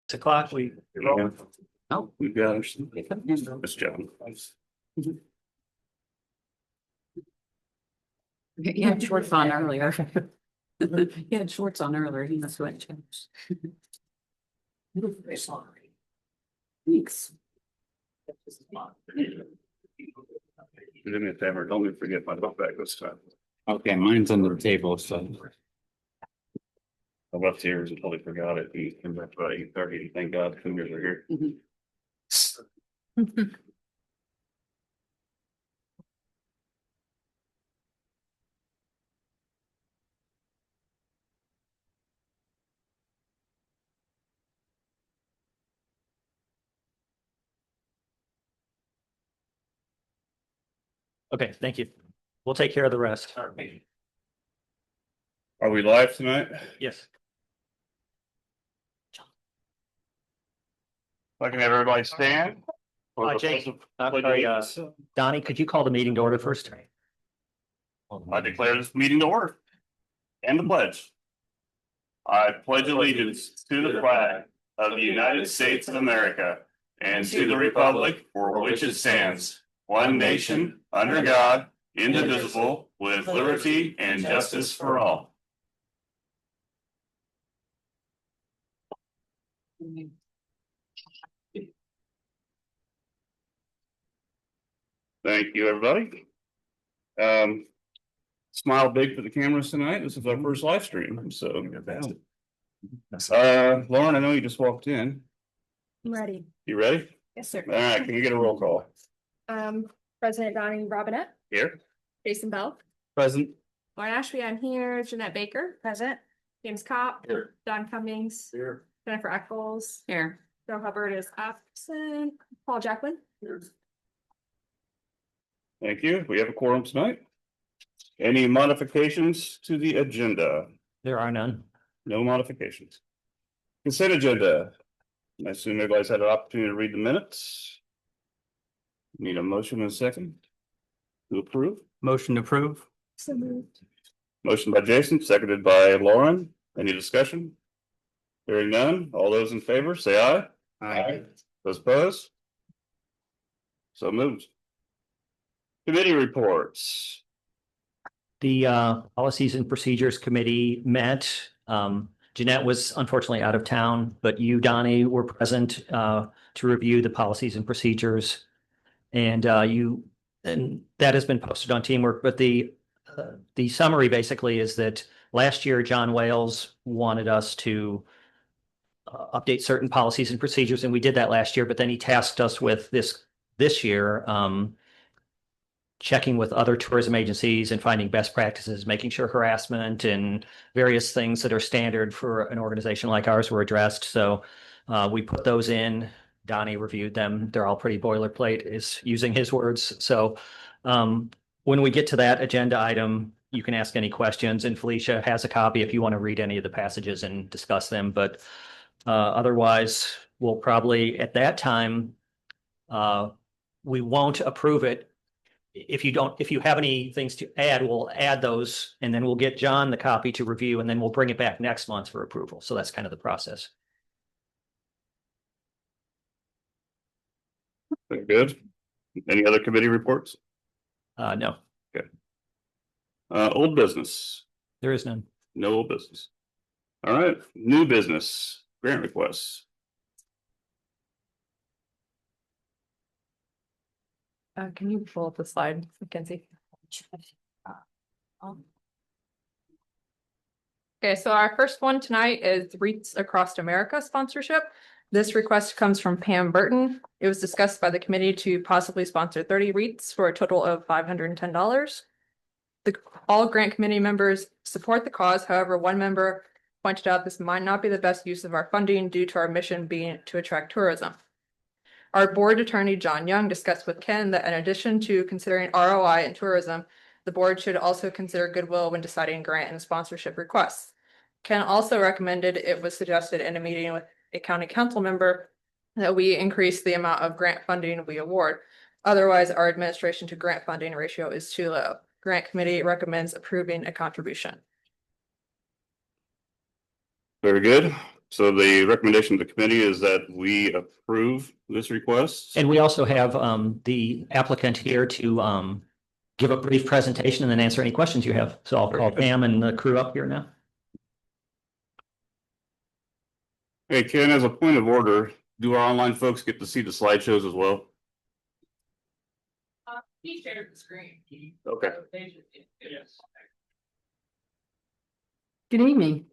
6 o'clock, Yeah. Oh. We've got this John. He had shorts on earlier. He had shorts on earlier. He must have changed. Thanks. Do me a favor, don't let me forget my book bag this time. Okay, mine's under the table, so. I left here and totally forgot it. He came back about 8:30. Thank God the fingers are here. okay, thank you. We'll take care of the rest. Are we live tonight? Yes. If I can have everybody stand. Jake, sorry, Donnie, could you call the meeting to order first? I declare this meeting to order. And the pledge. I pledge allegiance to the flag of the United States of America and to the republic for which it stands, one nation, under God, indivisible, with liberty and justice for all. Thank you, everybody. Smile big for the cameras tonight. This is our first live stream, so. Lauren, I know you just walked in. I'm ready. You ready? Yes, sir. All right, can you get a roll call? President Donnie Robinette, Here. Jason Bell, Present. Lauren Ashby, I'm here, Jeanette Baker, present, James Copp, Here. Don Cummings, Here. Jennifer Eccles, Here. Joe Hubbard is absent, Paul Jacqueline. Thank you. We have a quorum tonight. Any modifications to the agenda? There are none. No modifications. Consent agenda. I assume everybody's had an opportunity to read the minutes. Need a motion and a second to approve. Motion to approve. So moved. Motion by Jason, seconded by Lauren. Any discussion? Hearing none. All those in favor, say aye. Those opposed? So moved. Committee reports. The Policies and Procedures Committee met. Jeanette was unfortunately out of town, but you, Donnie, were present to review the policies and procedures. And that has been posted on Teamwork, but the summary basically is that last year, John Wales wanted us to update certain policies and procedures, and we did that last year, but then he tasked us with this year, checking with other tourism agencies and finding best practices, making sure harassment and various things that are standard for an organization like ours were addressed. So we put those in. Donnie reviewed them. They're all pretty boilerplate, is using his words. So when we get to that agenda item, you can ask any questions, and Felicia has a copy if you want to read any of the passages and discuss them. But otherwise, we'll probably at that time, we won't approve it. If you have any things to add, we'll add those, and then we'll get John the copy to review, and then we'll bring it back next month for approval. So that's kind of the process. Very good. Any other committee reports? No, Old business. there is none. No old business. All right, new business, grant requests. Can you pull up the slide, Mackenzie? Okay, so our first one tonight is REITs Across America sponsorship. This request comes from Pam Burton. It was discussed by the committee to possibly sponsor 30 REITs for a total of $510. All grant committee members support the cause. However, one member pointed out this might not be the best use of our funding due to our mission being to attract tourism. Our board attorney, John Young, discussed with Ken that in addition to considering ROI and tourism, the board should also consider goodwill when deciding grant and sponsorship requests. Ken also recommended it was suggested in a meeting with a county council member that we increase the amount of grant funding we award. Otherwise, our administration to grant funding ratio is too low. Grant committee recommends approving a contribution. Very good. So the recommendation of the committee is that we approve this request. And we also have the applicant here to give a brief presentation and then answer any questions you have. So I'll call Pam and the crew up here now. Hey, Ken, as a point of order, do our online folks get to see the slideshows as well? He shared the screen. Okay. Good evening.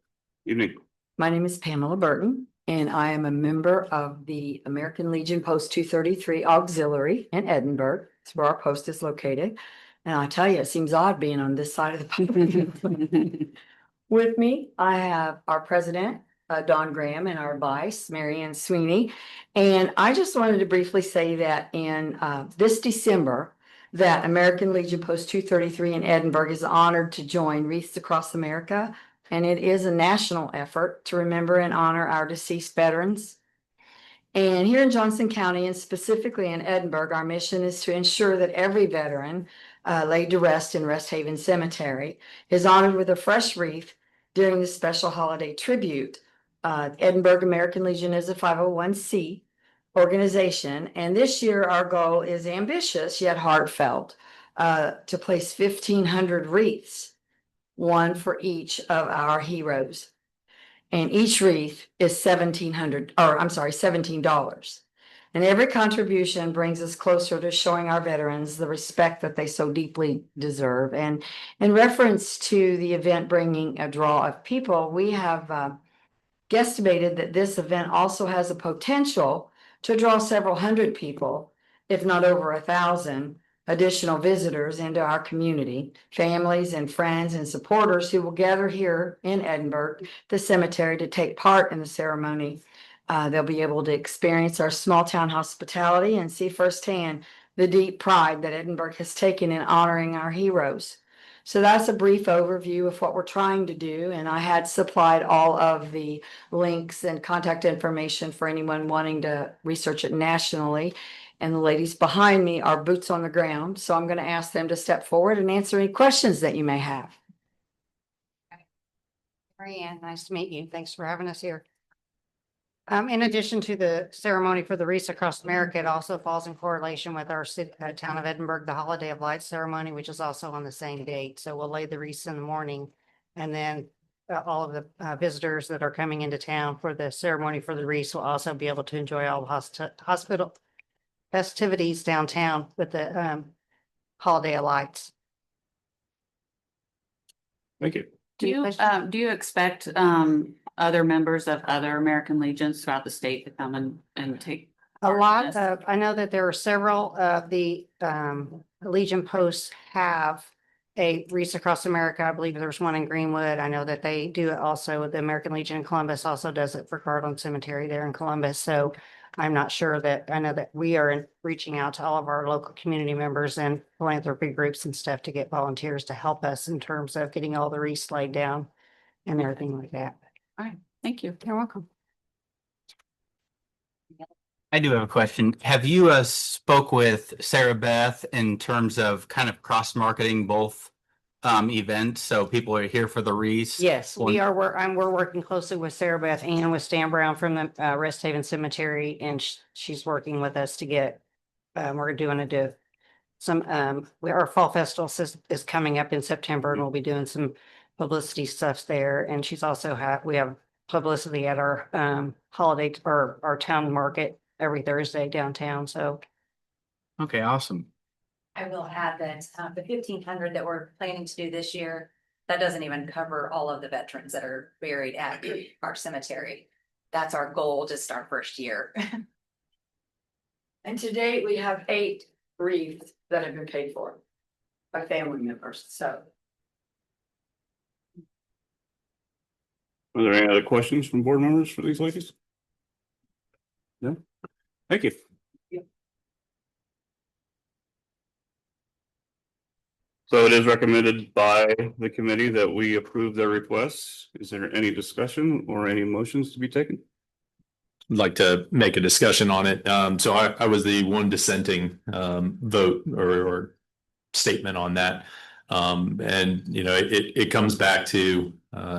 Evening. My name is Pamela Burton, and I am a member of the American Legion Post 233 Auxiliary in Edinburgh. It's where our post is located. And I tell you, it seems odd being on this side of the pond. With me, I have our president, Don Graham, and our vice, Marianne Sweeney. And I just wanted to briefly say that in this December, that American Legion Post 233 in Edinburgh is honored to join Wreaths Across America. And it is a national effort to remember and honor our deceased veterans. And here in Johnson County, and specifically in Edinburgh, our mission is to ensure that every veteran laid to rest in Rest Haven Cemetery is honored with a fresh wreath during this special holiday tribute. Edinburgh American Legion is a 501c organization, and this year our goal is ambitious yet heartfelt to place 1,500 wreaths, one for each of our heroes. And each wreath is $17. And every contribution brings us closer to showing our veterans the respect that they so deeply deserve. And in reference to the event bringing a draw of people, we have guesstimated that this event also has a potential to draw several hundred people, if not over 1,000 additional visitors into our community, families and friends and supporters who will gather here in Edinburgh, the cemetery, to take part in the ceremony. They'll be able to experience our small town hospitality and see firsthand the deep pride that Edinburgh has taken in honoring our heroes. So that's a brief overview of what we're trying to do. And I had supplied all of the links and contact information for anyone wanting to research it nationally. And the ladies behind me are boots on the ground. So I'm going to ask them to step forward and answer any questions that you may have. Marianne, nice to meet you. Thanks for having us here. In addition to the ceremony for the Wreaths Across America, it also falls in correlation with our city, town of Edinburgh, the Holiday of Lights ceremony, which is also on the same date. So we'll lay the wreaths in the morning, and then all of the visitors that are coming into town for the ceremony for the wreaths will also be able to enjoy all the hospital festivities downtown with the Holiday of Lights. Thank you. Do you expect other members of other American Legions throughout the state to come and take? A lot of, I know that there are several of the Legion posts have a Wreaths Across America. I believe there's one in Greenwood. I know that they do it also. The American Legion in Columbus also does it for Garland Cemetery there in Columbus. So I'm not sure that, I know that we are reaching out to all of our local community members and philanthropy groups and stuff to get volunteers to help us in terms of getting all the wreaths laid down and everything like that. All right, thank you. You're welcome. I do have a question. Have you spoke with Sarah Beth in terms of kind of cross marketing both events? So people are here for the wreaths. Yes, we are. We're working closely with Sarah Beth and with Stan Brown from the Rest Haven Cemetery, and she's working with us to get. We're doing our fall festival is coming up in September, and we'll be doing some publicity stuff there. And she's also we have publicity at our holiday or our town market every Thursday downtown. So, Okay, awesome. I will add that the 1,500 that we're planning to do this year, that doesn't even cover all of the veterans that are buried at our cemetery. That's our goal, just our first year. And to date, we have 8 wreaths that have been paid for by family members. So Are there any other questions from board members for these ladies? No? Thank you. So it is recommended by the committee that we approve their requests. Is there any discussion or any motions to be taken? I'd like to make a discussion on it. So I was the one dissenting vote or statement on that. And, you know, it comes back to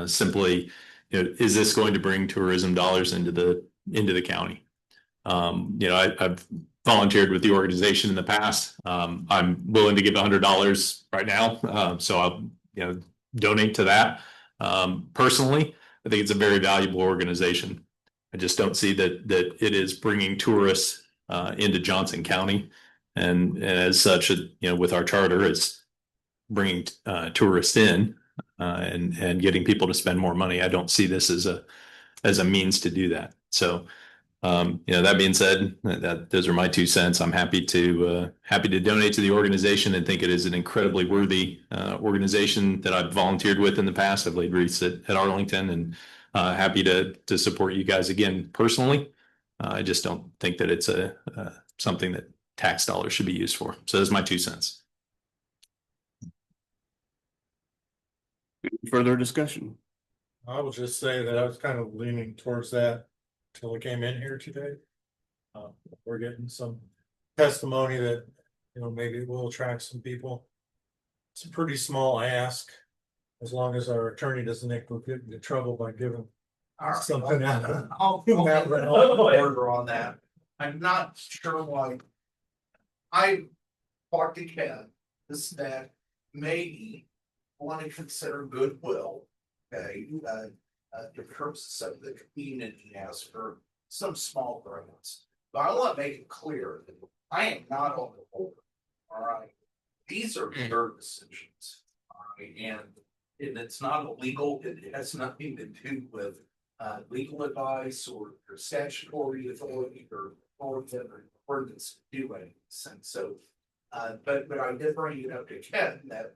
simply, is this going to bring tourism dollars into the county? I've volunteered with the organization in the past. I'm willing to give $100 right now. So I'll, donate to that. Personally, I think it's a very valuable organization. I just don't see that it is bringing tourists into Johnson County. And as such, with our charter, it's bringing tourists in and getting people to spend more money. I don't see this as a means to do that. So, that being said, those are my 2 cents. I'm happy to donate to the organization and think it is an incredibly worthy organization that I've volunteered with in the past. I've laid wreaths at Arlington, and happy to support you guys again personally. I just don't think that it's something that tax dollars should be used for. So those are my 2 cents. Further discussion? I will just say that I was kind of leaning towards that till I came in here today. We're getting some testimony that, maybe it will attract some people. It's a pretty small ask, as long as our attorney doesn't get into trouble by giving something out. I'll order on that. I'm not sure why. I talked to Ken, this that maybe want to consider goodwill. Okay, the purposes of the community has for some small grants. But I want to make it clear that I am not on the board. All right. These are your decisions. All right. And it's not illegal. It has nothing to do with legal advice or statutory authority or ordinance to do anything. So but I did bring it up to Ken that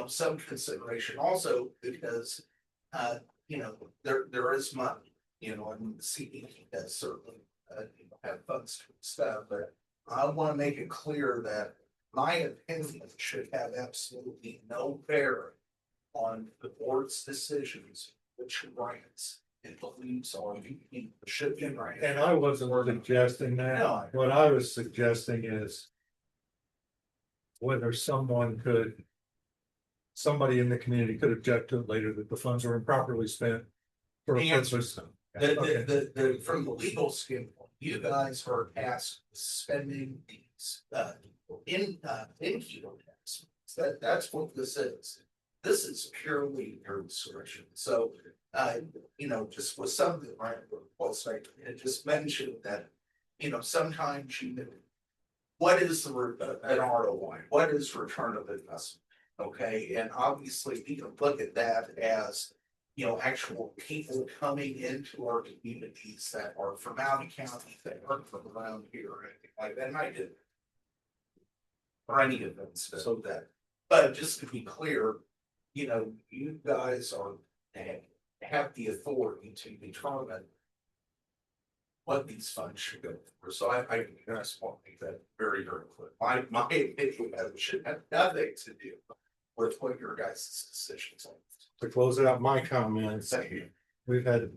some consideration also because there is money, and the CDC does certainly have funds to stuff, but I want to make it clear that my opinion should have absolutely no bearing on the board's decisions, which grants it believes on should be granted. And I wasn't suggesting that. No. What I was suggesting is whether somebody in the community could object to it later that the funds were improperly spent for a purpose. From the legal standpoint, you guys are tasked with spending these in kilo tax. That's what this is. This is purely your discretion. So just with something right, it just mentioned that sometimes what is an ROI? What is return of investment? Okay, and obviously we can look at that as actual people coming into our communities that are from out of county, that aren't from around here or anything like that. And I did or any of them so that, but just to be clear, you guys have the authority to determine what these funds should go for. So I just want to make that very, very clear. My opinion should have nothing to do with what your guys' decisions are. To close out my comments, we've had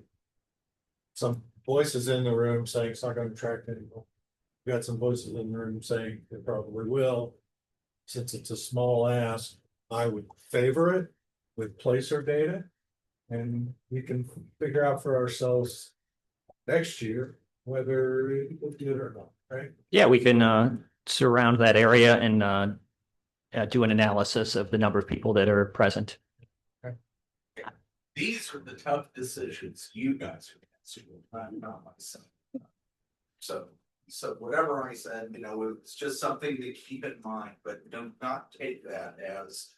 some voices in the room saying it's not going to attract anyone. We've got some voices in the room saying it probably will. Since it's a small ask, I would favor it with placer data. And we can figure out for ourselves next year whether it will do it or not, right? Yeah, we can surround that area and do an analysis of the number of people that are present. These are the tough decisions you guys are going to not myself. So whatever I said, it's just something to keep in mind, but do not take that as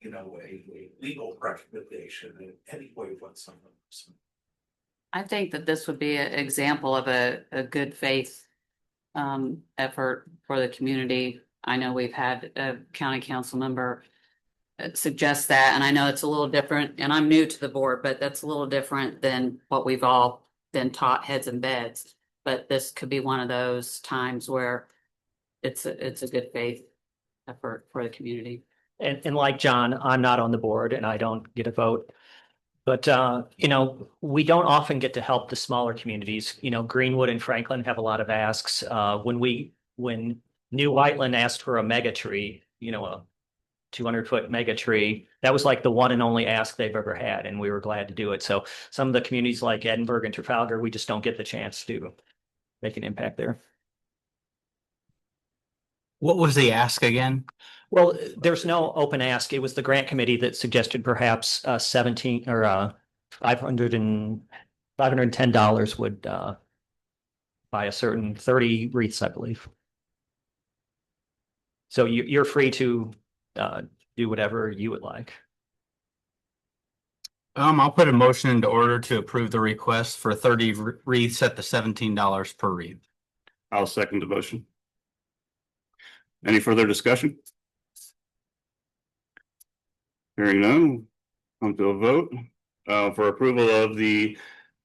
a legal recommendation in any way whatsoever. I think that this would be an example of a good faith effort for the community. I know we've had a county council member suggest that, and I know it's a little different, and I'm new to the board, but that's a little different than what we've all been taught heads and beds. But this could be one of those times where it's a good faith effort for the community. And like John, I'm not on the board and I don't get a vote. But, we don't often get to help the smaller communities. Greenwood and Franklin have a lot of asks. When New Whiteland asked for a mega tree, 200-foot mega tree. That was like the one and only ask they've ever had, and we were glad to do it. So some of the communities like Edinburgh and Trafalgar, we just don't get the chance to make an impact there. What was the ask again? Well, there's no open ask. It was the grant committee that suggested perhaps 17 or $510 would buy a certain 30 wreaths, I believe. So you're free to do whatever you would like. I'll put a motion into order to approve the request for 30 wreaths at the $17 per wreath. I'll second the motion. Any further discussion? Hearing none, come to a vote for approval of the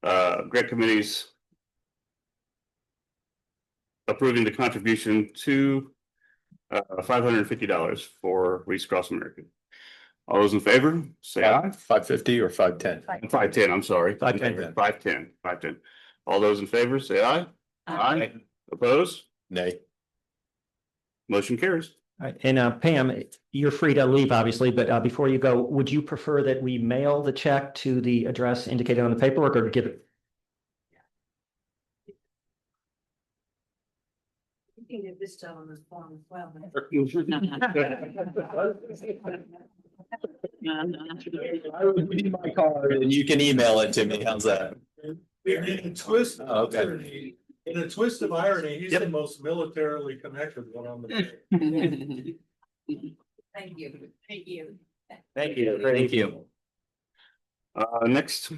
grant committee's approving the contribution to $550 for Reese Cross America. All those in favor, say aye. 550 or 510? 510, I'm sorry. 510. 510. All those in favor, say aye. Aye. Opposed? Nay. Motion carries. All right. And Pam, you're free to leave, obviously, but before you go, would you prefer that we mail the check to the address indicated on the paperwork or give it? You can get this done on this form as well. I would need my card and you can email it to me. How's that? In a twist, Oh, okay. in a twist of irony, he's Yep. the most militarily connected one on the. Thank you. Thank you. Thank you. Thank you. Next,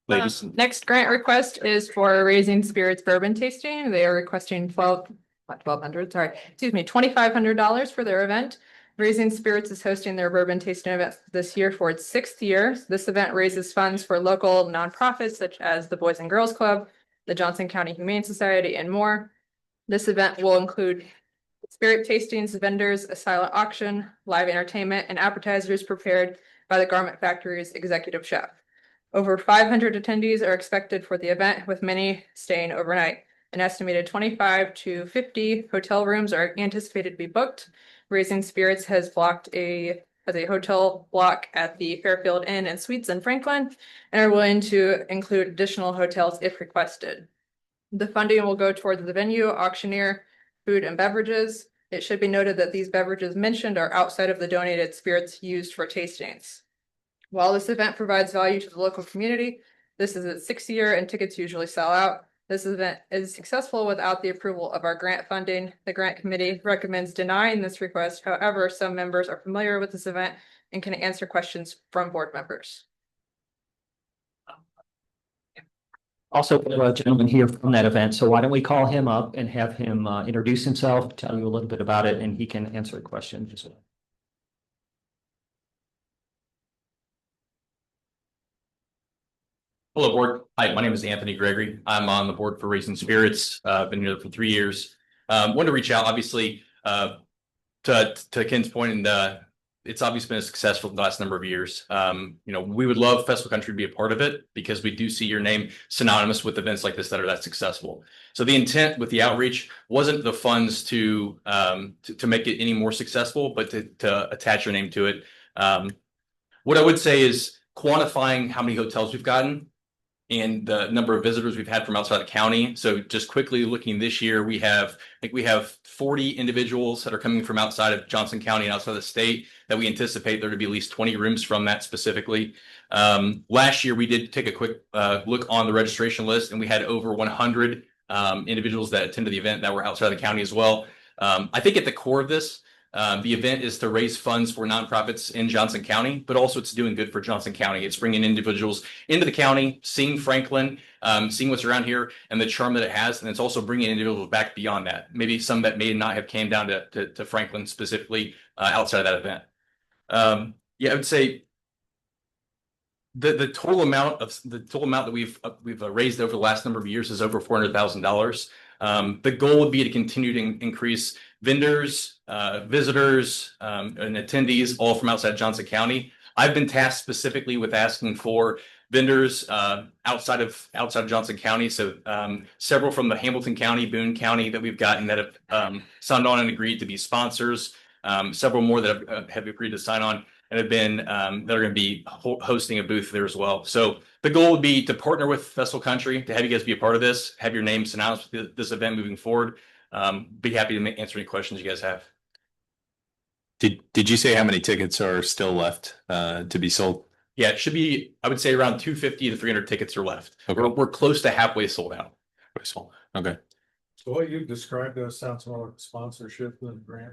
Ladies. Next grant request is for Raising Spirits Bourbon Tasting. They are requesting $2,500 for their event. Raising Spirits is hosting their bourbon tasting event this year for its 6th year. This event raises funds for local nonprofits such as the Boys and Girls Club, the Johnson County Humane Society, and more. This event will include spirit tastings, vendors, a silent auction, live entertainment, and appetizers prepared by the Garment Factory's executive chef. Over 500 attendees are expected for the event, with many staying overnight. An estimated 25 to 50 hotel rooms are anticipated to be booked. Raising Spirits has a hotel block at the Fairfield Inn and Suites in Franklin and are willing to include additional hotels if requested. The funding will go towards the venue, auctioneer, food, and beverages. It should be noted that these beverages mentioned are outside of the donated spirits used for tastings. While this event provides value to the local community, this is its 6th year and tickets usually sell out. This event is successful without the approval of our grant funding. The grant committee recommends denying this request. However, some members are familiar with this event and can answer questions from board members. Also, we have a gentleman here from that event, so why don't we call him up and have him introduce himself, tell you a little bit about it, and he can answer questions as well. Hello, board. Hi, my name is Anthony Gregory. I'm on the board for Raising Spirits. Been here for 3 years. Wanted to reach out, obviously, to Ken's point, and it's obviously been a success for the last number of years. We would love Festival Country to be a part of it because we do see your name synonymous with events like this that are that successful. So the intent with the outreach wasn't the funds to make it any more successful, but to attach your name to it. What I would say is quantifying how many hotels we've gotten and the number of visitors we've had from outside the county. So just quickly looking this year, I think we have 40 individuals that are coming from outside of Johnson County and outside of the state that we anticipate there to be at least 20 rooms from that specifically. Last year, we did take a quick look on the registration list, and we had over 100 individuals that attended the event that were outside the county as well. I think at the core of this, the event is to raise funds for nonprofits in Johnson County, but also it's doing good for Johnson County. It's bringing individuals into the county, seeing Franklin, seeing what's around here and the charm that it has. And it's also bringing individuals back beyond that. Maybe some that may not have came down to Franklin specifically outside of that event. I would say the total amount that we've raised over the last number of years is over $400,000. The goal would be to continue to increase vendors, visitors, and attendees all from outside Johnson County. I've been tasked specifically with asking for vendors outside of Johnson County. So several from the Hamilton County, Boone County that we've gotten that have signed on and agreed to be sponsors. several more that have agreed to sign on and have been that are going to be hosting a booth there as well. So the goal would be to partner with Festival Country to have you guys be a part of this, have your names announced with this event moving forward. Be happy to answer any questions you guys have. Did you say how many tickets are still left to be sold? Yeah, it should be, I would say around 250 to 300 tickets are left. Okay. We're close to halfway sold out. Okay. So what you've described as sounds more like sponsorship than grant.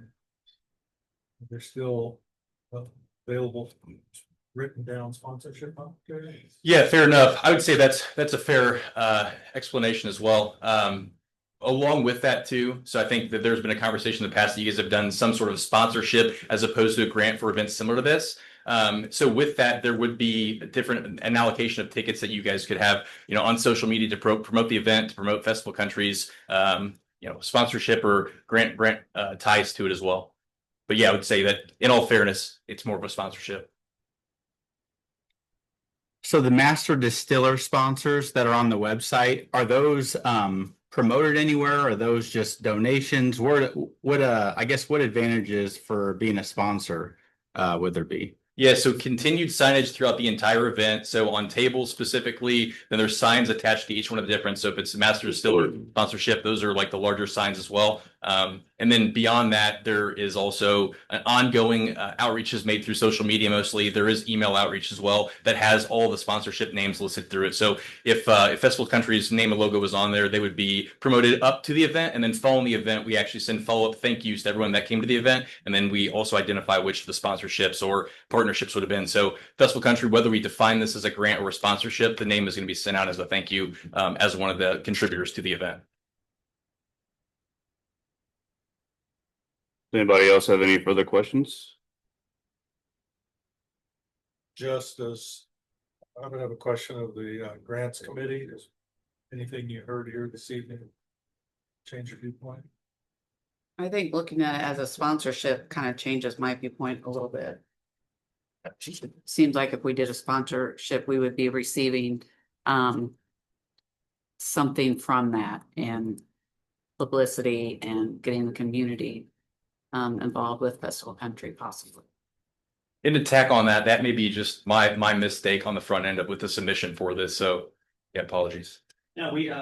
They're still available, written down sponsorship opportunities. Yeah, fair enough. I would say that's a fair explanation as well. Along with that too, so I think that there's been a conversation in the past that you guys have done some sort of sponsorship as opposed to a grant for events similar to this. So with that, there would be an allocation of tickets that you guys could have, on social media to promote the event, to promote Festival Countries, sponsorship or grant ties to it as well. But yeah, I would say that in all fairness, it's more of a sponsorship. So the master distiller sponsors that are on the website, are those promoted anywhere? Or are those just donations? What advantages for being a sponsor would there be? Yeah, so continued signage throughout the entire event. So on tables specifically, then there's signs attached to each one of the different. So if it's a master distiller sponsorship, those are like the larger signs as well. And then beyond that, there is also an ongoing outreaches made through social media mostly. There is email outreach as well that has all the sponsorship names listed through it. So if Festival Country's name and logo was on there, they would be promoted up to the event. And then following the event, we actually send follow-up thank yous to everyone that came to the event. And then we also identify which of the sponsorships or partnerships would have been. So Festival Country, whether we define this as a grant or a sponsorship, the name is going to be sent out as a thank you as one of the contributors to the event. Anybody else have any further questions? Just as I would have a question of the grants committee. Is anything you heard here this evening change your viewpoint? I think looking at it as a sponsorship kind of changes my viewpoint a little bit. It seems like if we did a sponsorship, we would be receiving something from that and publicity and getting the community involved with Festival Country possibly. And to tack on that may be just my mistake on the front end with the submission for this. So yeah, apologies. No, we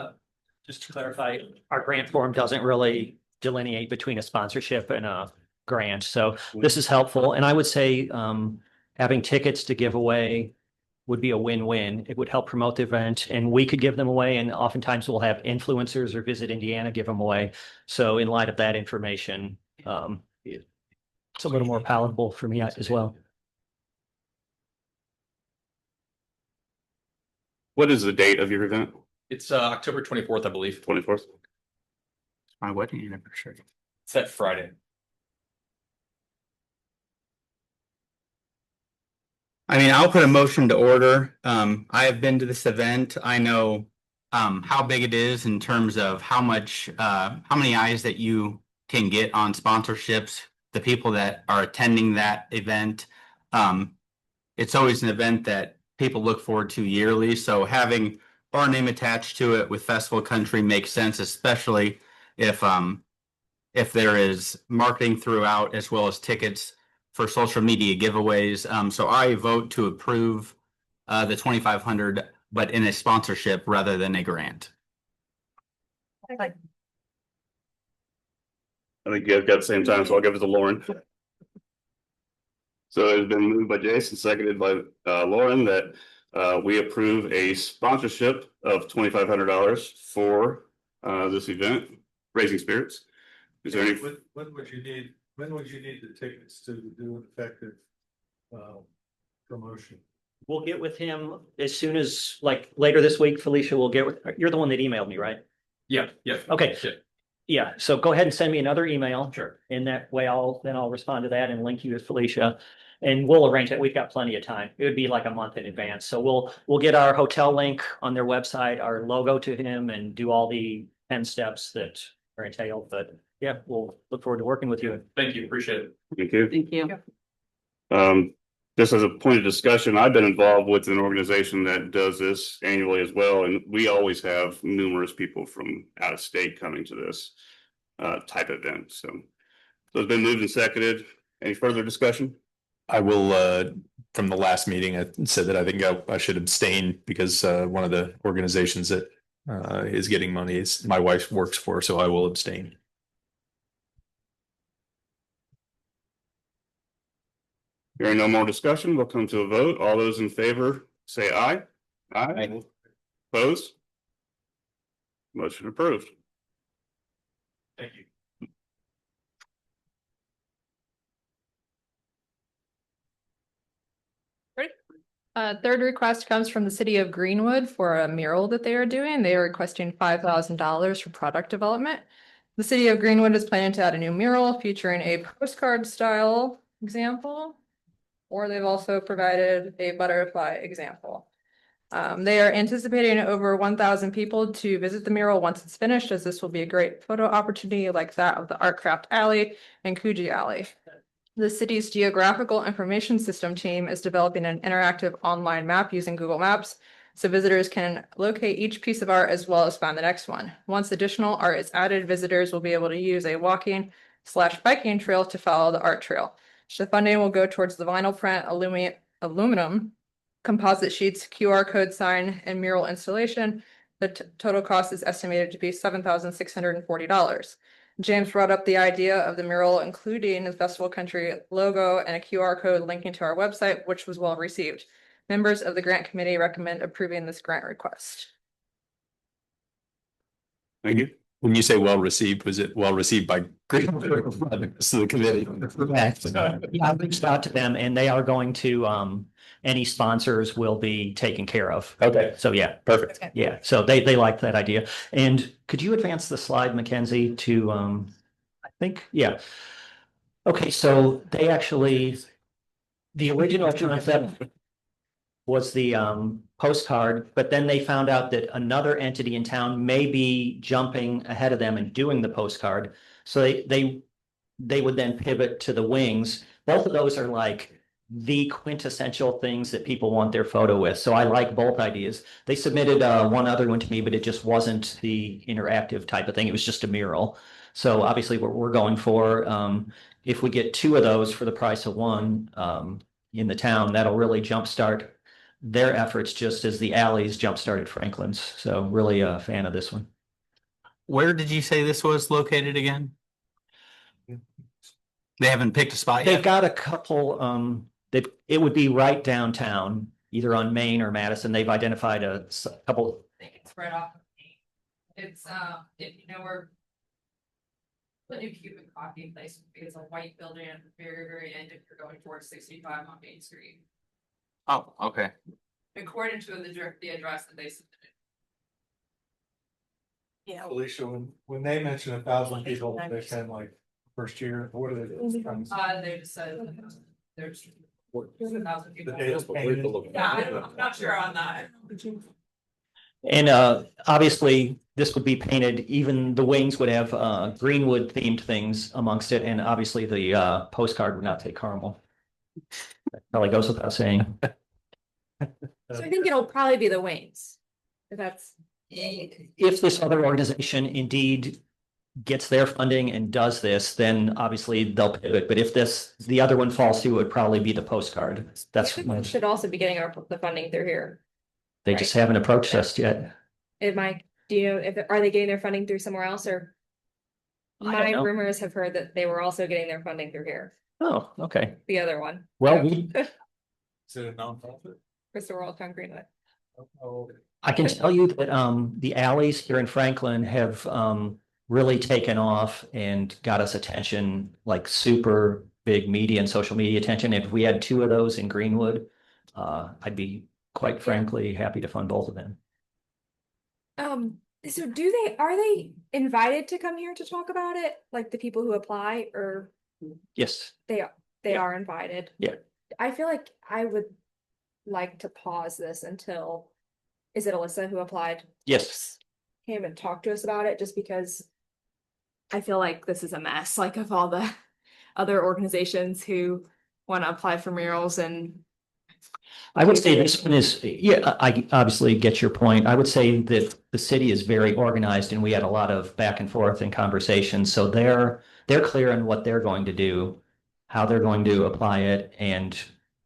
just to clarify, our grant form doesn't really delineate between a sponsorship and a grant. So this is helpful. And I would say having tickets to give away would be a win-win. It would help promote the event and we could give them away. And oftentimes we'll have influencers or Visit Indiana give them away. So in light of that information, it's a little more palatable for me as well. What is the date of your event? It's October 24th, I believe. 24th. My wedding anniversary. It's that Friday. I mean, I'll put a motion to order. I have been to this event. I know how big it is in terms of how many eyes that you can get on sponsorships, the people that are attending that event. It's always an event that people look forward to yearly. So having our name attached to it with Festival Country makes sense, especially if there is marketing throughout as well as tickets for social media giveaways. So I vote to approve the 2,500, but in a sponsorship rather than a grant. I think you guys got the same time, so I'll give it to Lauren. So it's been moved by Jason, seconded by Lauren, that we approve a sponsorship of $2,500 for this event, Raising Spirits. Is there any? When would you need the tickets to do an effective promotion? We'll get with him as soon as, like, later this week. Felicia will get with, you're the one that emailed me, right? Yeah. Okay. Yeah. Yeah, so go ahead and send me another email. Sure. In that way, I'll respond to that and link you to Felicia. And we'll arrange it. We've got plenty of time. It would be like a month in advance. So we'll get our hotel link on their website, our logo to him, and do all the 10 steps that are entailed. But yeah, we'll look forward to working with you. Thank you. Appreciate it. Thank you. Thank you. Just as a point of discussion, I've been involved with an organization that does this annually as well, and we always have numerous people from out of state coming to this type of event. So it's been moved and seconded. Any further discussion? I will, from the last meeting, I said that I think I should abstain because one of the organizations that is getting money is my wife works for, so I will abstain. Hearing no more discussion, we'll come to a vote. All those in favor, say aye. Aye. Opposed? Motion approved. Thank you. Third request comes from the city of Greenwood for a mural that they are doing. They are requesting $5,000 for product development. The city of Greenwood is planning to add a new mural featuring a postcard style example, or they've also provided a butterfly example. They are anticipating over 1,000 people to visit the mural once it's finished, as this will be a great photo opportunity like that of the Artcraft Alley and Coogee Alley. The city's geographical information system team is developing an interactive online map using Google Maps, so visitors can locate each piece of art as well as find the next one. Once additional art is added, visitors will be able to use a walking/biking trail to follow the art trail. The funding will go towards the vinyl print, aluminum, composite sheets, QR code sign, and mural installation. The total cost is estimated to be $7,640. James brought up the idea of the mural including the Festival Country logo and a QR code linking to our website, which was well received. Members of the grant committee recommend approving this grant request. Thank you. When you say well received, was it well received by the committee? Yeah, I reached out to them and they are going to, any sponsors will be taken care of. Okay, So yeah, perfect. yeah, so they like that idea. And could you advance the slide, Mackenzie, to I think, yeah. Okay, so they actually, the original concept was the postcard, but then they found out that another entity in town may be jumping ahead of them and doing the postcard. So they would then pivot to the wings. Both of those are like the quintessential things that people want their photo with. So I like both ideas. They submitted one other one to me, but it just wasn't the interactive type of thing. It was just a mural. So obviously what we're going for, if we get two of those for the price of one in the town, that'll really jumpstart their efforts just as the alleys jumpstarted Franklin's. So really a fan of this one. Where did you say this was located again? They haven't picked a spot They've yet? got a couple, it would be right downtown, either on Main or Madison. They've identified a couple. I think it's right off of me. It's, if you know where the new Cuban coffee place would be, it's a white building at the very, very end if you're going towards 65 on Main Street. Oh, okay. According to the address that they submitted. Yeah. Alicia, when they mention 1,000 people, they sound like first year, what are they? They just said there's 1,000 people. The data's painted. Yeah, I'm not sure on that. And obviously, this would be painted, even the wings would have Greenwood themed things amongst it, and obviously the postcard would not say caramel. That probably goes without saying. So I think it'll probably be the wings. If that's. If this other organization indeed gets their funding and does this, then obviously they'll pivot. But if the other one falls through, it would probably be the postcard. That's when Should also be getting the funding through here. they just haven't approached us yet. Do you know are they getting their funding through somewhere else or? I don't know. Rumors have heard that they were also getting their funding through here, Oh, okay. the other one. Well, Is it a nonprofit? Crystal World Town Greenwood. Oh, I can tell you that the alleys here in Franklin have really taken off and got us attention, like super big media and social media attention. If we had two of those in Greenwood, I'd be quite frankly happy to fund both of them. So are they invited to come here to talk about it? Like the people who apply or Yes. they Yeah. are invited? Yeah. I feel like I would like to pause this until, is it Alyssa who applied? Yes. Came and talked to us about it just because I feel like this is a mess, like of all the other organizations who want to apply for murals and. I would say this one is, yeah, I obviously get your point. I would say that the city is very organized and we had a lot of back and forth and conversations. So they're clear on what they're going to do. how they're going to apply it, and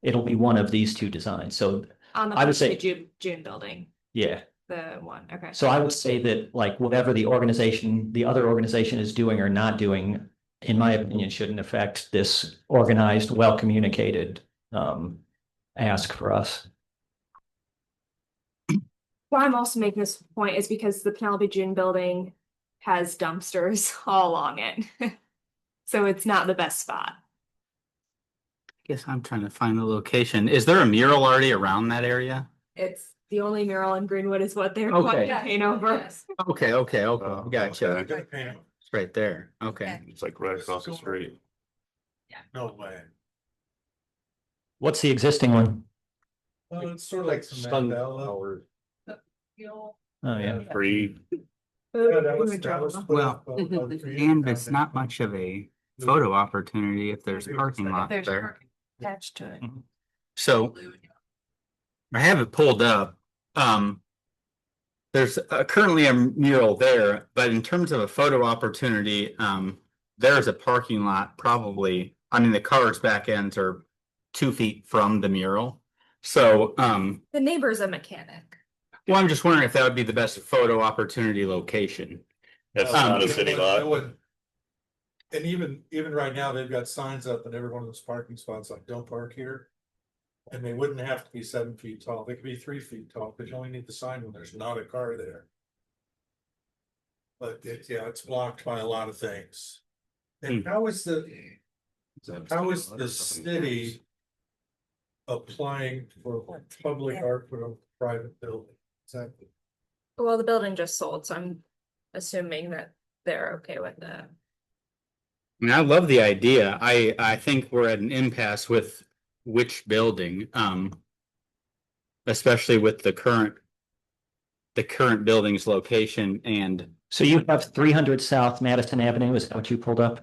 it'll be one of these two designs. So On the I would say- June building, yeah. the one, okay. So I would say that like whatever the other organization is doing or not doing, in my opinion, shouldn't affect this organized, well-communicated ask for us. Why I'm also making this point is because the Penelope June building has dumpsters all along it. So it's not the best spot. Guess I'm trying to find the location. Is there a mural already around that area? It's the only mural in Greenwood is what they're Okay. going to paint over. Okay, Oh, gotcha. okay. Good panel. It's right there. Okay. It's like right across the street. No way. What's the existing one? It's sort of like some Mandela. Oh, yeah. Free. Yeah, that was put Well, up, by the creative And it's not foundation. much of a photo opportunity if there's a parking lot There's there. parking attached to it. So I have it pulled up. There's currently a mural there, but in terms of a photo opportunity, there's a parking lot probably, I mean, the car's back ends are 2 feet from the mural. So, The neighbor's a mechanic. well, I'm just wondering if that would be the best photo opportunity location. That's not a city lot. It wouldn't. And even right now, they've got signs up in every one of those parking spots, like don't park here. And they wouldn't have to be 7 feet tall, they could be 3 feet tall, but you only need the sign when there's not a car there. But it's blocked by a lot of things. And how is the city applying for public art for a private building? Exactly. Well, the building just sold, so I'm assuming that they're okay with that. I mean, I love the idea. I think we're at an impasse with which building, especially with the current building's location and So you have 300 South Madison Avenue, is that what you pulled up?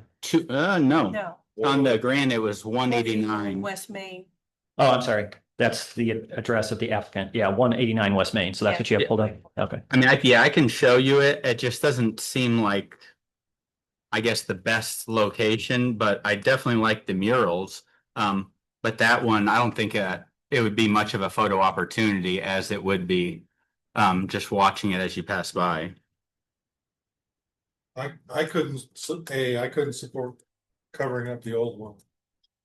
no, No. on the Grand, it was 189. West Main. Oh, I'm sorry. That's the address of the applicant. Yeah, 189 West Main. So that's what you have pulled up? Okay. I mean, I can show you it. It just doesn't seem like, I guess, the best location, but I definitely like the murals. But that one, I don't think it would be much of a photo opportunity as it would be just watching it as you pass by. I couldn't, I couldn't support covering up the old one.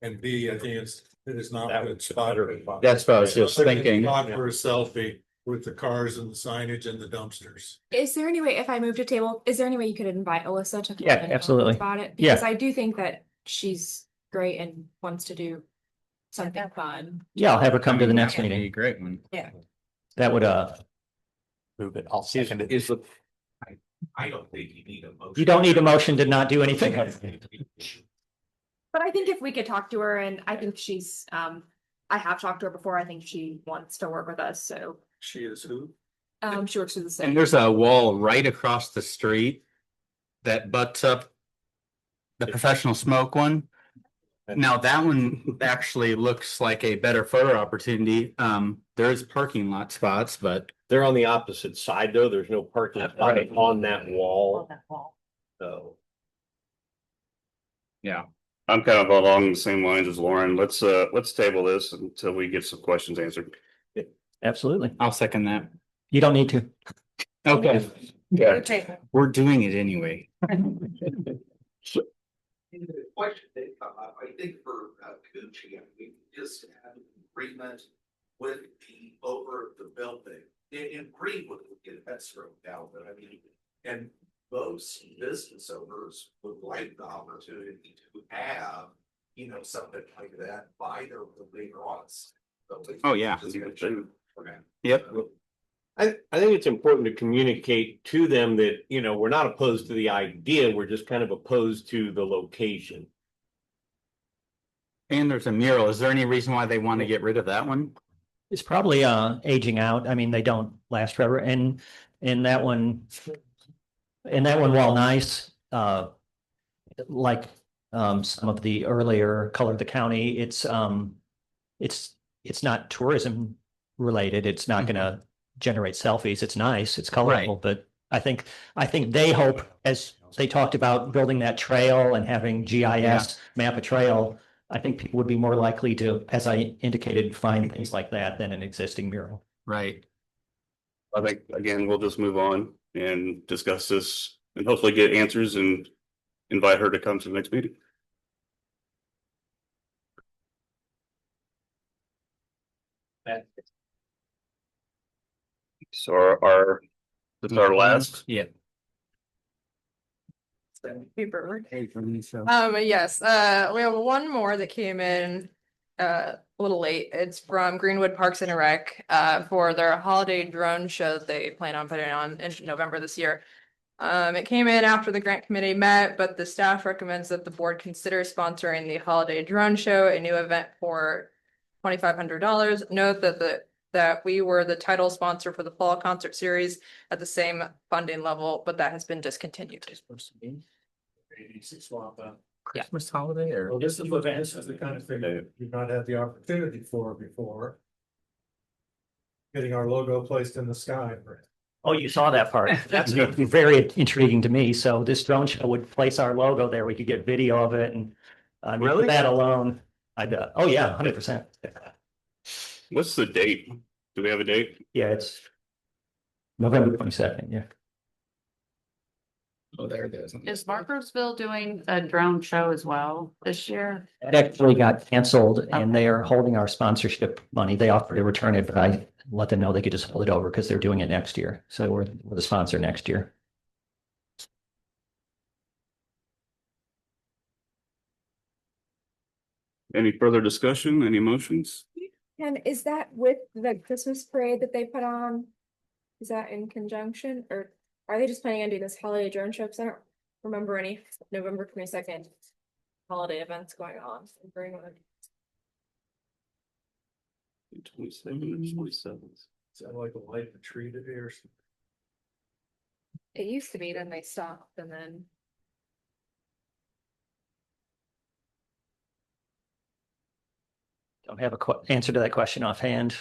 And B, I think it is not a good spot. That's what I was just It's not a good thinking. spot for a selfie with the cars and the signage and the dumpsters. Is there any way, if I moved a table, is there any way you could invite Alyssa to? come Yeah, and talk absolutely. About it, Yeah. because I do think that she's great and wants to do something fun. Yeah, I'll have her come to the next That'd be a meeting. great one. That would move it. I'll second it. I don't think you need a motion. You don't need a motion to not do anything. But I think if we could talk to her, and I think she's, I have talked to her before, I think she wants to work with us, so, She is who? she works for the And city. there's a wall right across the street that butts up the professional smoke one. Now, that one actually looks like a better photo opportunity. There's parking lot spots, but They're on the opposite side, though. There's no parking spot Right. on that wall, so. yeah. I'm kind of along the same lines as Lauren. Let's table this until we get some questions answered. Absolutely. I'll second that. You don't need to. Okay, Yeah. we're doing it anyway. The question that come up, I think for Gucci, we just had an agreement with the over the building. In Greenwood, we get that straight down, but I mean, and most business owners would like the opportunity to have, something like that by their building or on. Oh, yeah. Okay. Yep. I think it's important to communicate to them that, we're not opposed to the idea, we're just kind of opposed to the location. And there's a mural. Is there any reason why they want to get rid of that one? It's probably aging out. I mean, they don't last forever. And in that one, while nice, like some of the earlier Color of the County, it's not tourism related. It's not gonna generate selfies. It's nice, it's colorful, but I think they hope, as they talked about building that trail and having GIS map a trail, I think people would be more likely to, as I indicated, find things like that than an existing mural. Right. I think, again, we'll just move on and discuss this and hopefully get answers and invite her to come to the next meeting. So this is our last. Yeah. Paperwork. So. Yes, we have one more that came in a little late. It's from Greenwood Parks and Rec for their holiday drone show that they plan on putting on in November this year. It came in after the grant committee met, but the staff recommends that the board consider sponsoring the holiday drone show, a new event for $2,500. Note that we were the title sponsor for the fall concert series at the same funding level, but that has been discontinued. Christmas holiday or? Well, this is the kind of thing that you've not had the opportunity for before. Getting our logo placed in the sky. Oh, you saw that part. That's very intriguing to me. So this drone show would place our logo there. We could get video of it and Really? that alone, oh yeah, 100%. What's the date? Do we have a date? Yeah, it's November 22nd, yeah. Oh, there it is. Is Margaretville doing a drone show as well this year? It actually got canceled and they are holding our sponsorship money. They offered to return it, but I let them know they could just hold it over because they're doing it next year. So we're the sponsor next year. Any further discussion? Any motions? And is that with the Christmas parade that they put on? Is that in conjunction, or are they just planning on doing this holiday drone show? Cause I don't remember any November 22nd holiday events going on in Greenwood. 27 and 27. Sound like a light a tree today or something. It used to be, then they stopped, and then Don't have a answer to that question offhand.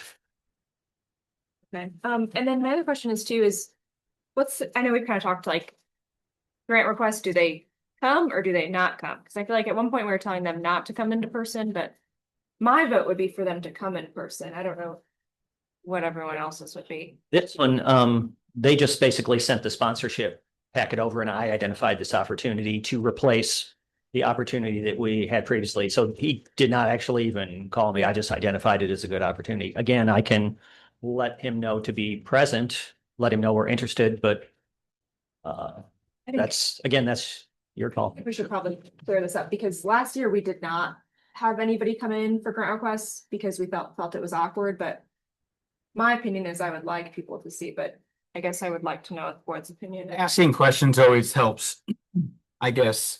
okay. And then my other question is too is I know we've kind of talked like grant requests, do they come or do they not come? Because I feel like at one point we were telling them not to come into person, but my vote would be for them to come in person. I don't know what everyone else's would be. This one, they just basically sent the sponsorship packet over and I identified this opportunity to replace the opportunity that we had previously. So he did not actually even call me. I just identified it as a good opportunity. Again, I can let him know to be present, let him know we're interested, but that's your call. I think we should probably clear this up because last year we did not have anybody come in for grant requests because we felt it was awkward, but my opinion is I would like people to see, but I guess I would like to know the board's opinion. Asking questions always helps, I guess,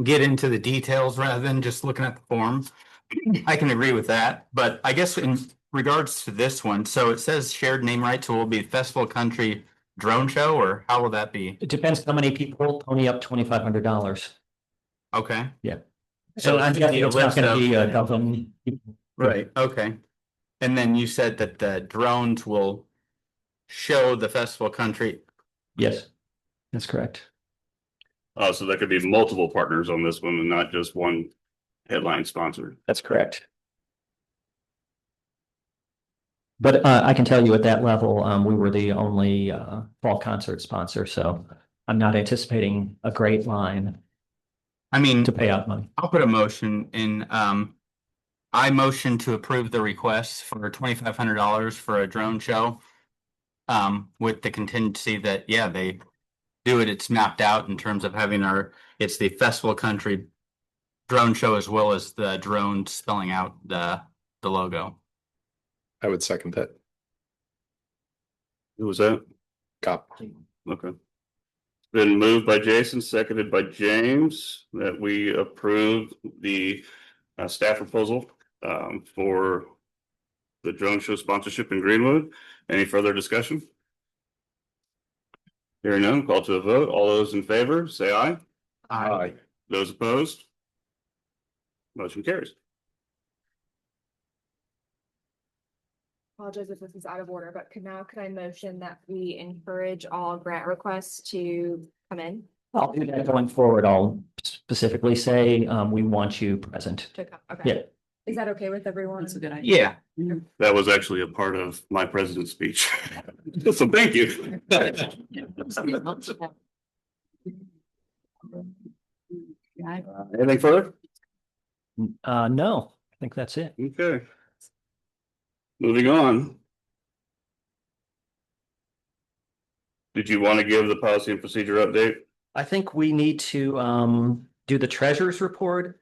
get into the details rather than just looking at the form. I can agree with that, but I guess in regards to this one, so it says shared name rights will be Festival Country Drone Show, or how will that be? It depends how many people pony up $2,500. Okay. Yeah. So I'm guessing it's not gonna be a dozen. Right, okay. And then you said that the drones will show the Festival Country. Yes, that's correct. So there could be multiple partners on this one and not just one headline sponsor. That's correct. But I can tell you at that level, we were the only fall concert sponsor, so I'm not anticipating a great line. I mean, to pay out money. I'll put a motion in. I motion to approve the request for $2,500 for a drone show. With the contingency that, yeah, they do it. It's mapped out in terms of having it's the Festival Country drone show as well as the drone spelling out the logo. I would second that. Who was that? Cop. Okay. Been moved by Jason, seconded by James, that we approve the staff proposal for the drone show sponsorship in Greenwood. Any further discussion? Hearing none, call to a vote. All those in favor, say aye. Aye. Those opposed? Motion carries. Apologize if this is out of order, but could I motion that we encourage all grant requests to come in? I'll do that going forward. I'll specifically say, we want you present. To come. Okay. Yeah. Is that okay with everyone? That's a good idea. Yeah. That was actually a part of my president's speech. So thank you. Anything further? No, I think that's it. Okay. Moving on. Did you want to give the policy and procedure update? I think we need to do the treasurer's report.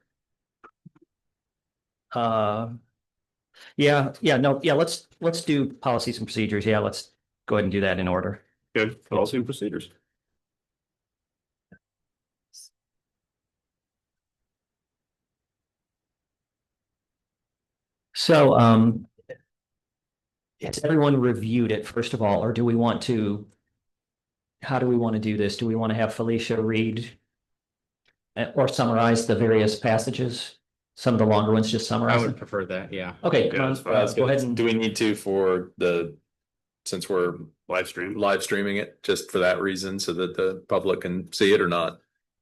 Let's do policies and procedures. Yeah, let's go ahead and do that in order. Good, policy and procedures. So, has everyone reviewed it, first of all, or do we want to? How do we want to do this? Do we want to have Felicia read or summarize the various passages? Some of the longer ones, just I summarize would them. prefer that, yeah. Okay, Yeah, come on, that's fine. go ahead and Do we need to for since we're Live stream. live streaming it, just for that reason, so that the public can see it or not?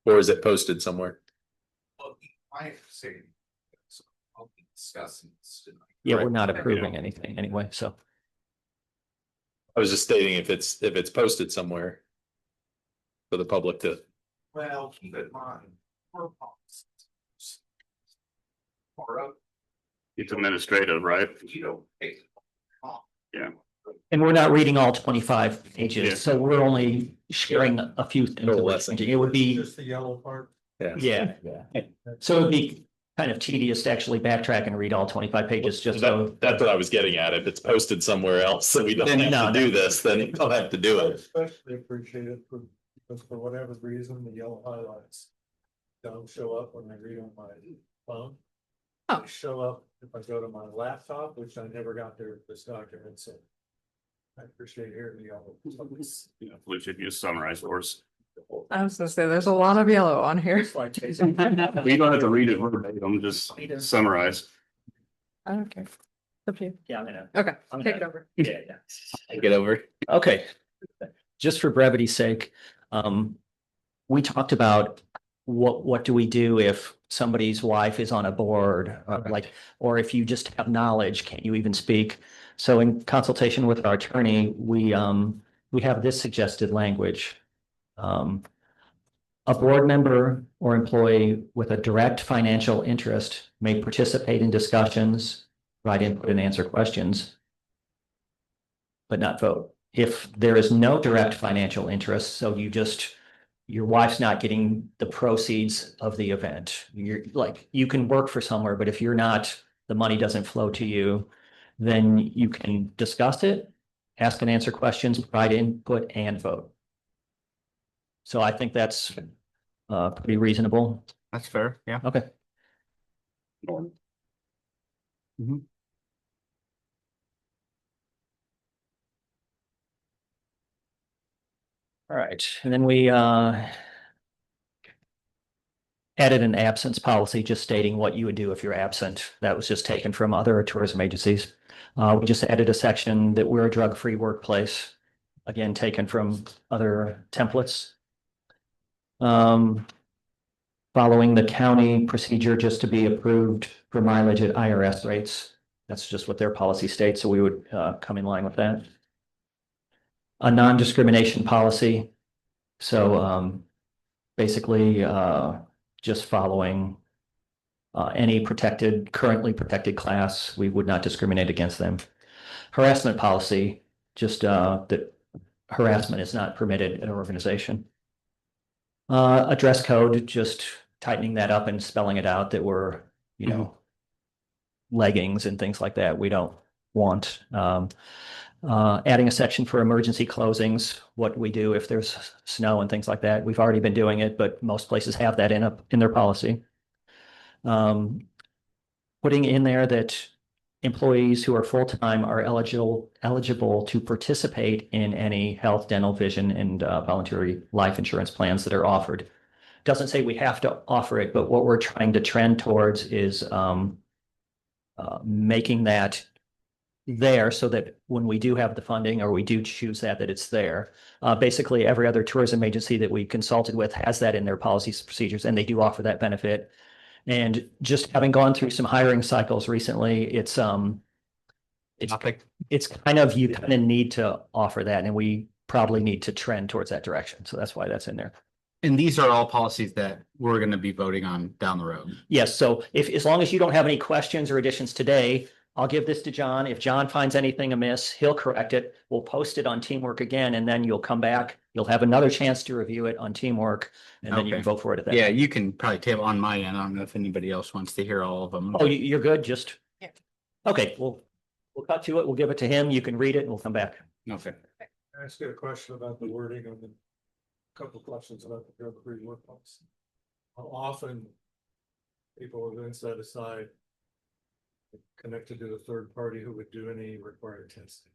Or is it posted somewhere? Well, I have to say, so I'll be discussing this tonight. Yeah, we're not Right. approving anything anyway, so. I was just stating if it's posted somewhere for the public to. Well, keep in mind, we're policies. Or up, It's administrative, right? you don't take. Yeah. And we're not reading all 25 Yeah. pages, so we're only sharing a few things. that we're less than- changing. It would be, Just the yellow part. yeah, so it'd be kind of tedious to actually backtrack and read all 25 pages just so. That's what I was getting at. If it's posted somewhere else, so we don't Then no, have to do this, then you don't have to do I it. especially appreciate it because for whatever reason, the yellow highlights don't show up when I read on my phone. Oh. They show up if I go to my laptop, which I never got there with this document, so I appreciate hearing the yellow. Yeah, Felicia, if you just summarize for us. I was gonna say, there's a lot of yellow on here. You don't have to read it verbatim, just summarize. I don't care. Up to you. Yeah, I'm gonna. Okay, I'm take it gonna- over. Yeah, yeah. Take it over. Okay. Just for brevity's sake, we talked about what do we do if somebody's wife is on a board, or if you just have knowledge, can you even speak? So in consultation with our attorney, we have this suggested language. A board member or employee with a direct financial interest may participate in discussions, provide input and answer questions, but not vote. If there is no direct financial interest, so your wife's not getting the proceeds of the event. You can work for somewhere, but if you're not, the money doesn't flow to you, then you can discuss it, ask and answer questions, provide input and vote. So I think that's pretty reasonable. That's fair, yeah. Okay. All right, and then we added an absence policy, just stating what you would do if you're absent. That was just taken from other tourism agencies. We just added a section that we're a drug-free workplace, again, taken from other templates. Following the county procedure just to be approved for mileage at IRS rates. That's just what their policy states, so we would come in line with that. A non-discrimination policy. So basically just following any currently protected class, we would not discriminate against them. Harassment policy, just that harassment is not permitted in an organization. A dress code, just tightening that up and spelling it out that we're, leggings and things like that we don't want. Adding a section for emergency closings, what we do if there's snow and things like that. We've already been doing it, but most places have that in their policy. Putting in there that employees who are full-time are eligible to participate in any health, dental, vision, and voluntary life insurance plans that are offered. Doesn't say we have to offer it, but what we're trying to trend towards is making that there so that when we do have the funding or we do choose that it's there. Basically, every other tourism agency that we consulted with has that in their policies and procedures, and they do offer that benefit. And just having gone through some hiring cycles recently, it's kind of, you kind of need to offer that, and we probably need to trend towards that direction. So that's why that's in there. And these are all policies that we're gonna be voting on down the road. Yes, so as long as you don't have any questions or additions today, I'll give this to John. If John finds anything amiss, he'll correct it. We'll post it on Teamwork again, and then you'll come back. You'll have another chance to review it on Teamwork, and then you Okay. can vote for it at that. Yeah, time. you can probably table on my end. I don't know if anybody else wants to hear all of them. Oh, you're good, just? Yeah. Okay, we'll cut to it. We'll give it to him. You can read it and we'll come back. Okay. Can I ask you a question about the wording of the, couple of questions about the drug-free workplace? How often people are then set aside connected to a third party who would do any required testing?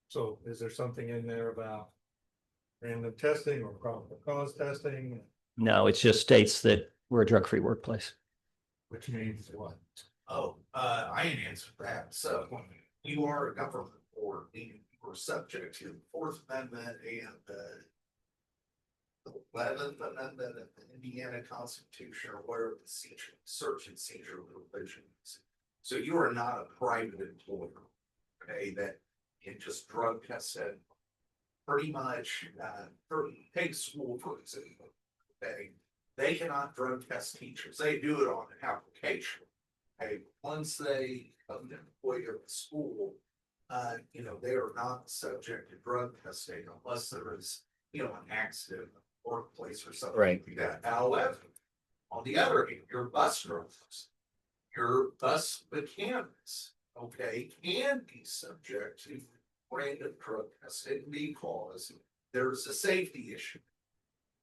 So is there something in there about random testing or probable cause testing, No, it just states that we're a drug-free workplace. which means what? Oh, I can answer that. So you are a government board, meaning you are subject to the Fourth Amendment and the 11th Amendment of the Indiana Constitution, or whatever the search and seizure provision is. So you are not a private employer, okay, that can just drug test it. Pretty much, take school, for example, okay, they cannot drug test teachers. They do it on an application. Okay, once they become an employee of the school, they are not subject to drug testing unless there is, an accident in the workplace or something Right. like that. However, on the other hand, your bus drivers, your bus mechanics, okay, can be subject to random drug testing because there's a safety issue.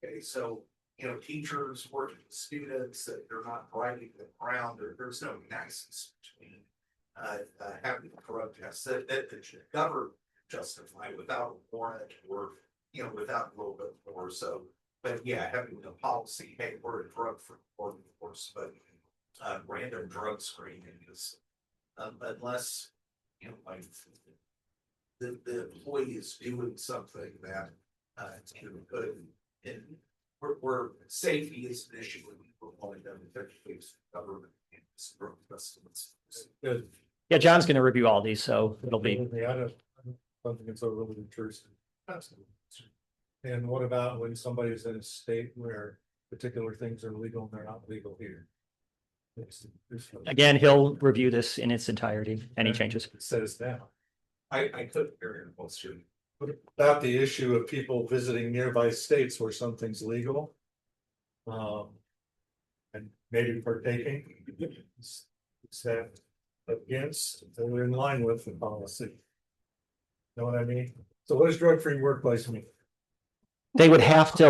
Okay, so teachers working with students that they're not driving them around, there's no nexus between having a drug test that the government justify without a warrant or without a little bit more. So, but yeah, having the policy, hey, we're a drug free workforce, but random drug screening is unless like the employee is doing something that it's good and where safety is an issue when we're calling them effectively government and drug testing. Good. Yeah, John's going to review all these, so it'll be. I don't think it's overly intrusive. And what about when somebody's in a state where particular things are legal and they're not legal here? Again, he'll review this in its entirety, any changes. It says now. I couldn't hear your question. What about the issue of people visiting nearby states where something's legal? And maybe partaking? Is that against, or in line with the policy? Know what I mean? So what does drug-free workplace mean? They would have to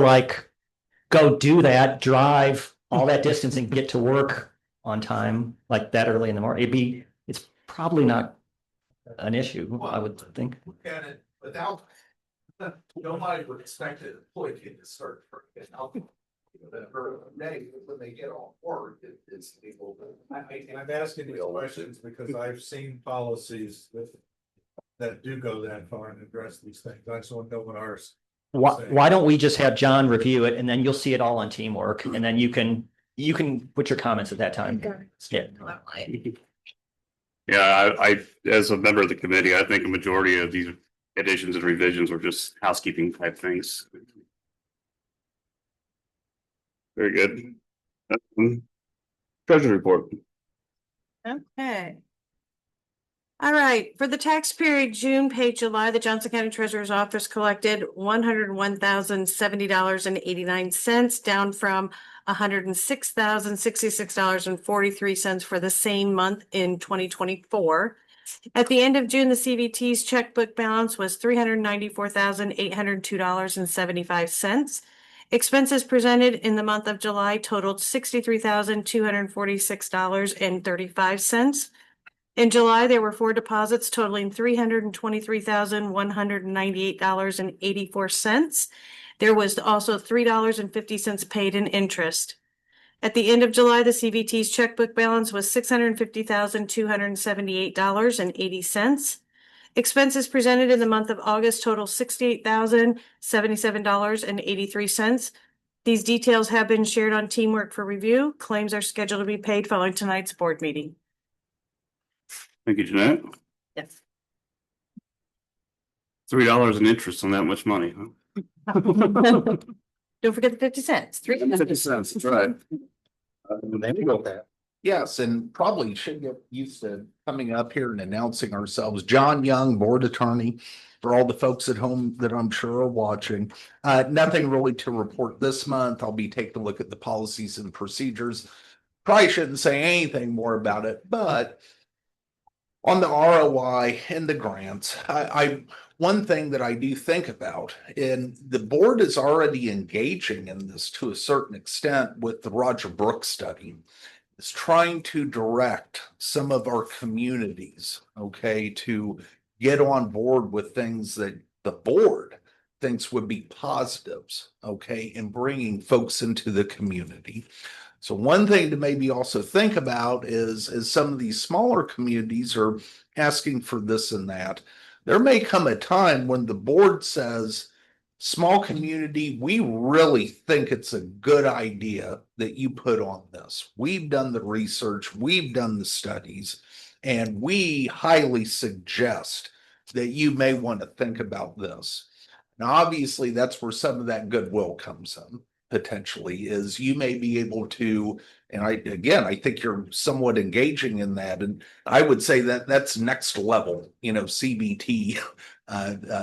go do that, drive all that distance and get to work on time, like that early in the morning. It's probably not an issue, I would think. Look at it without, nobody would expect an employee to start. When they get on board, it's legal. I'm asking these questions because I've seen policies that do go that far and address these things. I just want to know what ours. Why don't we just have John review it, and then you'll see it all on Teamwork, and then you can put your comments at that time. Yeah. Yeah, I, as a member of the committee, I think a majority of these additions and revisions are just housekeeping type things. Very good. Treasury report. Okay. All right, for the tax period June paid July, the Johnson County Treasurer's Office collected $101,070.89, down from $106,066.43 for the same month in 2024. At the end of June, the CVT's checkbook balance was $394,802.75. Expenses presented in the month of July totaled $63,246.35. In July, there were 4 deposits totaling $323,198.84. There was also $3.50 paid in interest. At the end of July, the CVT's checkbook balance was $650,278.80. Expenses presented in the month of August total $68,077.83. These details have been shared on Teamwork for review. Claims are scheduled to be paid following tonight's board meeting. Thank you, Jeanette. Yes. $3 in interest on that much money, huh? Don't forget the 50 cents. 50 cents, that's right. There we go with that. Yes, and probably should get used to coming up here and announcing ourselves. John Young, board attorney, for all the folks at home that I'm sure are watching. Nothing really to report this month. I'll be taking a look at the policies and procedures. Probably shouldn't say anything more about it, but on the ROI and the grants, one thing that I do think about, and the board is already engaging in this to a certain extent with the Roger Brooks study, is trying to direct some of our communities, okay, to get on board with things that the board thinks would be positives, okay, in bringing folks into the community. So one thing to maybe also think about is some of these smaller communities are asking for this and that. There may come a time when the board says, small community, we really think it's a good idea that you put on this. We've done the research, we've done the studies, and we highly suggest that you may want to think about this. Now, obviously, that's where some of that goodwill comes in, potentially, is you may be able to, and I think you're somewhat engaging in that, and I would say that that's next level, CBT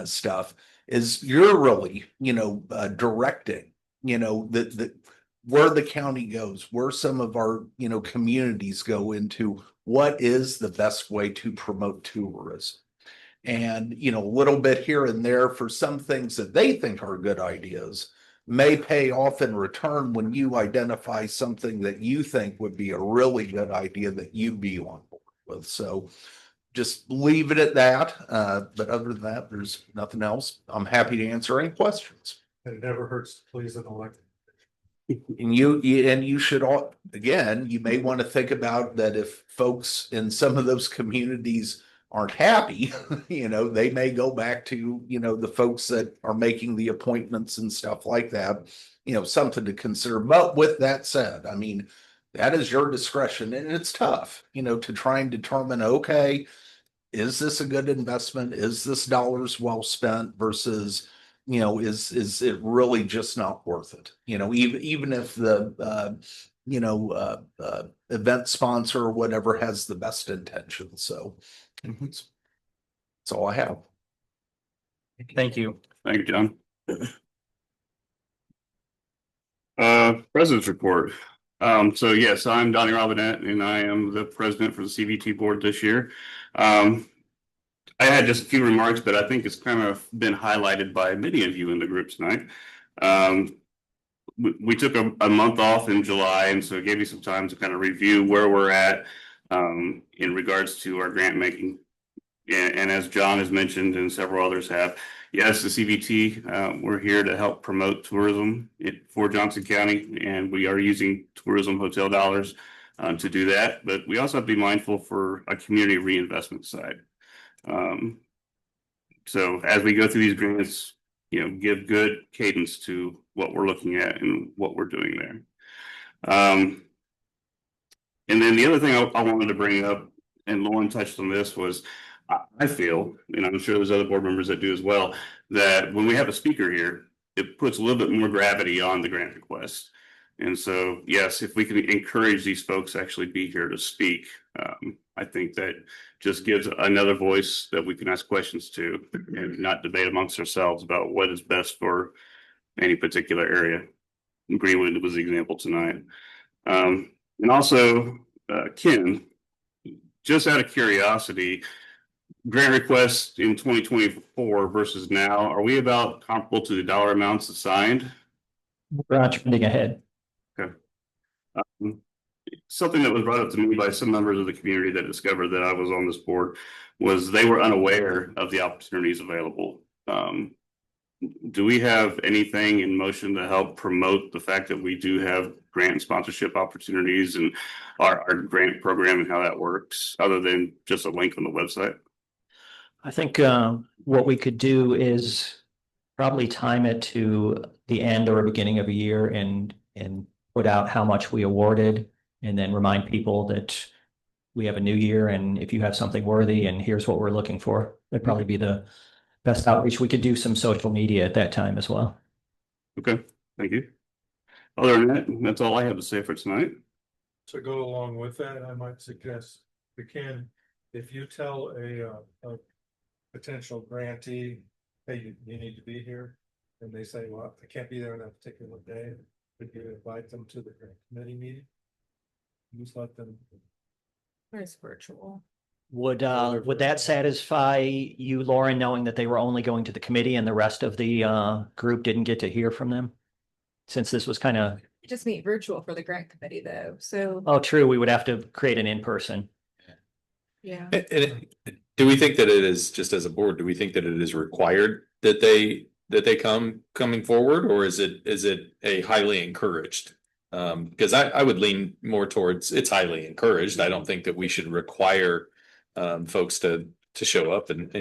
stuff, is you're really, directing, where the county goes, where some of our, communities go into what is the best way to promote tourism. And, a little bit here and there for some things that they think are good ideas may pay off in return when you identify something that you think would be a really good idea that you'd be on board with. So just leave it at that. But other than that, there's nothing else. I'm happy to answer any questions. It never hurts to please an elected. And you should all, again, you may want to think about that if folks in some of those communities aren't happy, they may go back to, the folks that are making the appointments and stuff like that, something to consider. But with that said, I mean, that is your discretion, and it's tough, to try and determine, okay, is this a good investment? Is this dollars well spent versus, is it really just not worth it? Even if the, event sponsor or whatever has the best intentions. So that's all I have. Thank you. Thank you, John. President's report. So yes, I'm Donnie Robinette, and I am the president for the CVT board this year. I had just a few remarks, but I think it's kind of been highlighted by many of you in the group tonight. We took a month off in July, and so it gave you some time to kind of review where we're at in regards to our grant making. And as John has mentioned and several others have, yes, the CVT, we're here to help promote tourism for Johnson County, and we are using tourism hotel dollars to do that. But we also have to be mindful for a community reinvestment side. So as we go through these grants, give good cadence to what we're looking at and what we're doing there. And then the other thing I wanted to bring up, and Lauren touched on this, was I feel, and I'm sure there's other board members that do as well, that when we have a speaker here, it puts a little bit more gravity on the grant request. And so, yes, if we can encourage these folks to actually be here to speak, I think that just gives another voice that we can ask questions to and not debate amongst ourselves about what is best for any particular area. Greenwood was the example tonight. And also, Ken, just out of curiosity, grant requests in 2024 versus now, are we about comparable to the dollar amounts assigned? We're not trending ahead. Okay. Something that was brought up to me by some members of the community that discovered that I was on this board was they were unaware of the opportunities available do we have anything in motion to help promote the fact that we do have grant and sponsorship opportunities and our grant program and how that works, other than just a link on the website? I think what we could do is probably time it to the end or beginning of a year and put out how much we awarded, and then remind people that we have a new year, and if you have something worthy, and here's what we're looking for. That'd probably be the best outreach. We could do some social media at that time as well. Okay, thank you. Other than that, that's all I have to say for tonight. To go along with that, I might suggest we can, if you tell a potential grantee, hey, you need to be here, and they say, well, I can't be there on that particular day, could you invite them to the grant committee meeting? Just let them. It's virtual. Would that satisfy you, Lauren, knowing that they were only going to the committee and the rest of the group didn't get to hear from them? Since this was kind of, Just meet virtual for the grant committee though, so. oh, true, we would have to create an in-person. Yeah. Do we think that it is, just as a board, do we think that it is required that they coming forward, or is it a highly encouraged? Because I would lean more towards it's highly encouraged. I don't think that we should require folks to show up and,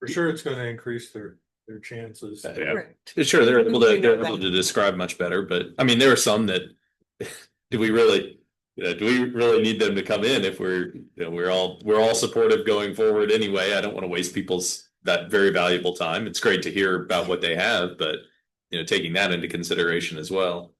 For sure, it's gonna increase their chances. Yeah. sure, they're able to describe much better, but I mean, there are some that do we really need them to come in if we're all supportive going forward anyway? I don't want to waste people's that very valuable time. It's great to hear about what they have, but taking that into consideration as well.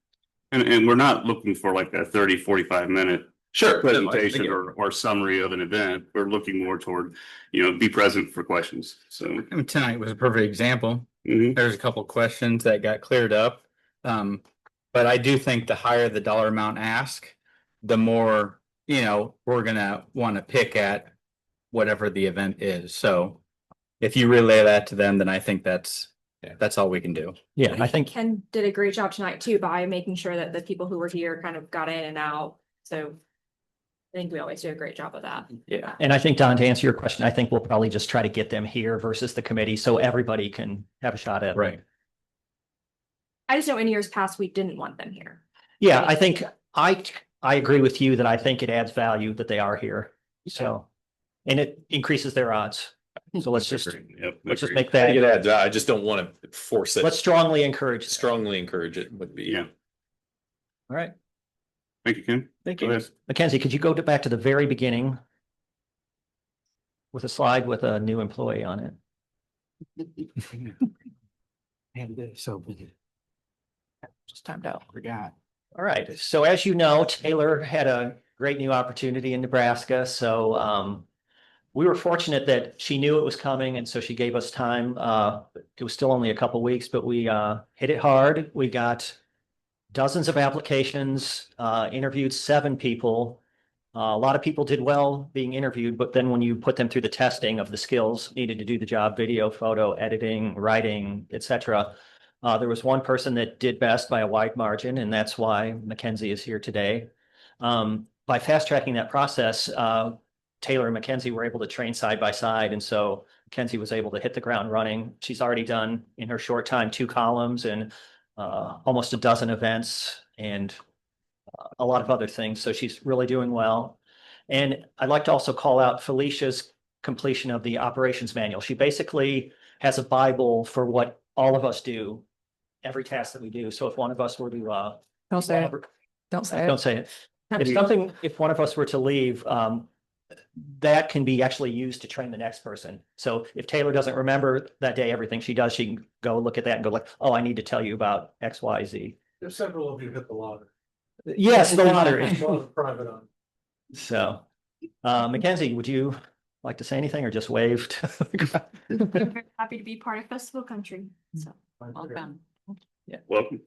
And we're not looking for like a 30-45 minute Sure. presentation or summary of an event. We're looking more toward, be present for questions. So I mean, tonight was a perfect example. mhm. There's a couple questions that got cleared up. But I do think the higher the dollar amount asked, the more, we're gonna want to pick at whatever the event is. So if you relay that to them, then I think that's all we can do. Yeah, I think, Ken did a great job tonight too by making sure that the people who were here kind of got in and out. So I think we always do a great job of that. yeah, and I think, Don, to answer your question, I think we'll probably just try to get them here versus the committee so everybody can have a shot at it. Right. I just know in years past, we didn't want them here. Yeah, I think I agree with you that I think it adds value that they are here. So, and it increases their odds. So let's just Yep, make I that. think it adds, I just don't want to force it. Let's strongly encourage. strongly encourage it would be. Yeah. All right. Thank you, Ken. Thank Go you. ahead. Mackenzie, could you go back to the very beginning with a slide with a new employee on it? So Just timed out. forgot. All right. So as you know, Taylor had a great new opportunity in Nebraska. So we were fortunate that she knew it was coming, and so she gave us time. It was still only a couple weeks, but we hit it hard. We got dozens of applications, interviewed 7 people. A lot of people did well being interviewed, but then when you put them through the testing of the skills needed to do the job, video, photo, editing, writing, etc., there was one person that did best by a wide margin, and that's why Mackenzie is here today. By fast tracking that process, Taylor and Mackenzie were able to train side by side, and so Mackenzie was able to hit the ground running. She's already done in her short time 2 columns and almost a dozen events and a lot of other things. So she's really doing well. And I'd like to also call out Felicia's completion of the operations manual. She basically has a Bible for what all of us do, every task that we do. So if one of us were to Don't say it. Don't say it. don't say it. If something, if one of us were to leave, that can be actually used to train the next person. So if Taylor doesn't remember that day, everything she does, she can go look at that and go like, oh, I need to tell you about X, Y, Z. There's several of you hit the lottery. Yes, the lottery. Private on. So, Mackenzie, would you like to say anything or just wave? Very happy to be part of Festival Country. So Welcome. Welcome.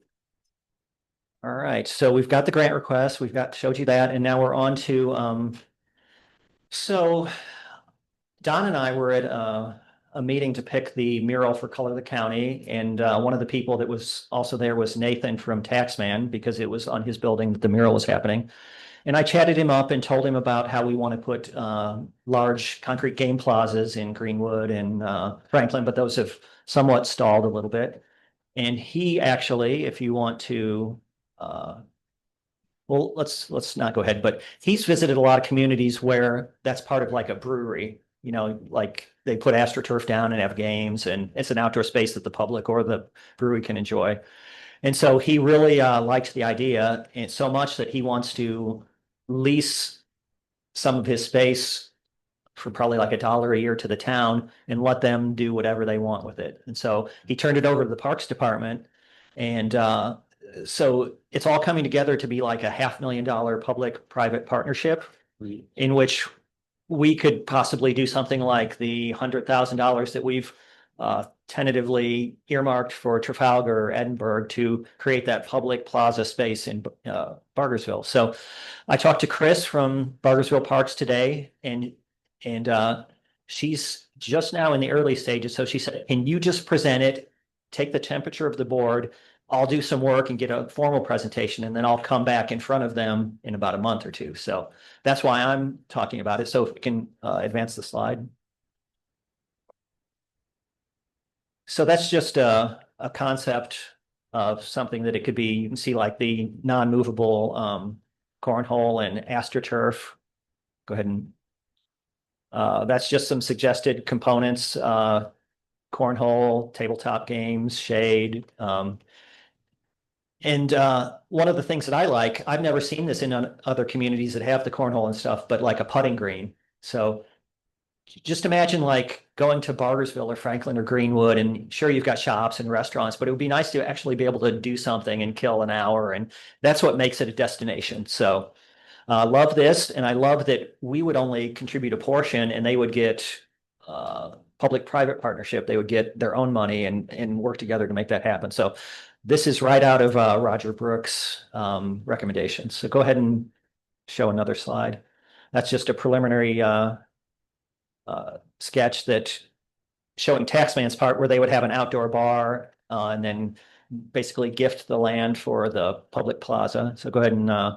All right, so we've got the grant request, showed you that, and now we're on to, so Don and I were at a meeting to pick the mural for Color the County, and one of the people that was also there was Nathan from Taxman, because it was on his building that the mural was happening. And I chatted him up and told him about how we want to put large concrete game plazas in Greenwood and Franklin, but those have somewhat stalled a little bit. And he actually, if you want to, well, let's not go ahead, but he's visited a lot of communities where that's part of like a brewery, you know, like they put AstroTurf down and have games, and it's an outdoor space that the public or the brewery can enjoy. And so he really liked the idea, and so much that he wants to lease some of his space for probably like $1 a year to the town and let them do whatever they want with it. And so he turned it over to the Parks Department. And so it's all coming together to be like a $500,000 public-private partnership in which we could possibly do something like the $100,000 that we've tentatively earmarked for Trafalgar or Edinburgh to create that public plaza space in Bargersville. So I talked to Chris from Bargersville Parks today, and she's just now in the early stages. So she said, can you just present it, take the temperature of the board? I'll do some work and get a formal presentation, and then I'll come back in front of them in about a month or two. So that's why I'm talking about it. So if we can advance the slide. So that's just a concept of something that it could be. You can see like the non-movable cornhole and AstroTurf. Go ahead and that's just some suggested components, cornhole, tabletop games, shade. And one of the things that I like, I've never seen this in other communities that have the cornhole and stuff, but like a putting green. So just imagine like going to Bargersville or Franklin or Greenwood, and sure, you've got shops and restaurants, but it would be nice to actually be able to do something and kill an hour. And that's what makes it a destination. So love this. And I love that we would only contribute a portion and they would get public-private partnership. They would get their own money and work together to make that happen. So this is right out of Roger Brooks' recommendations. So go ahead and show another slide. That's just a preliminary sketch that showing Taxman's part, where they would have an outdoor bar and then basically gift the land for the public plaza. So go ahead and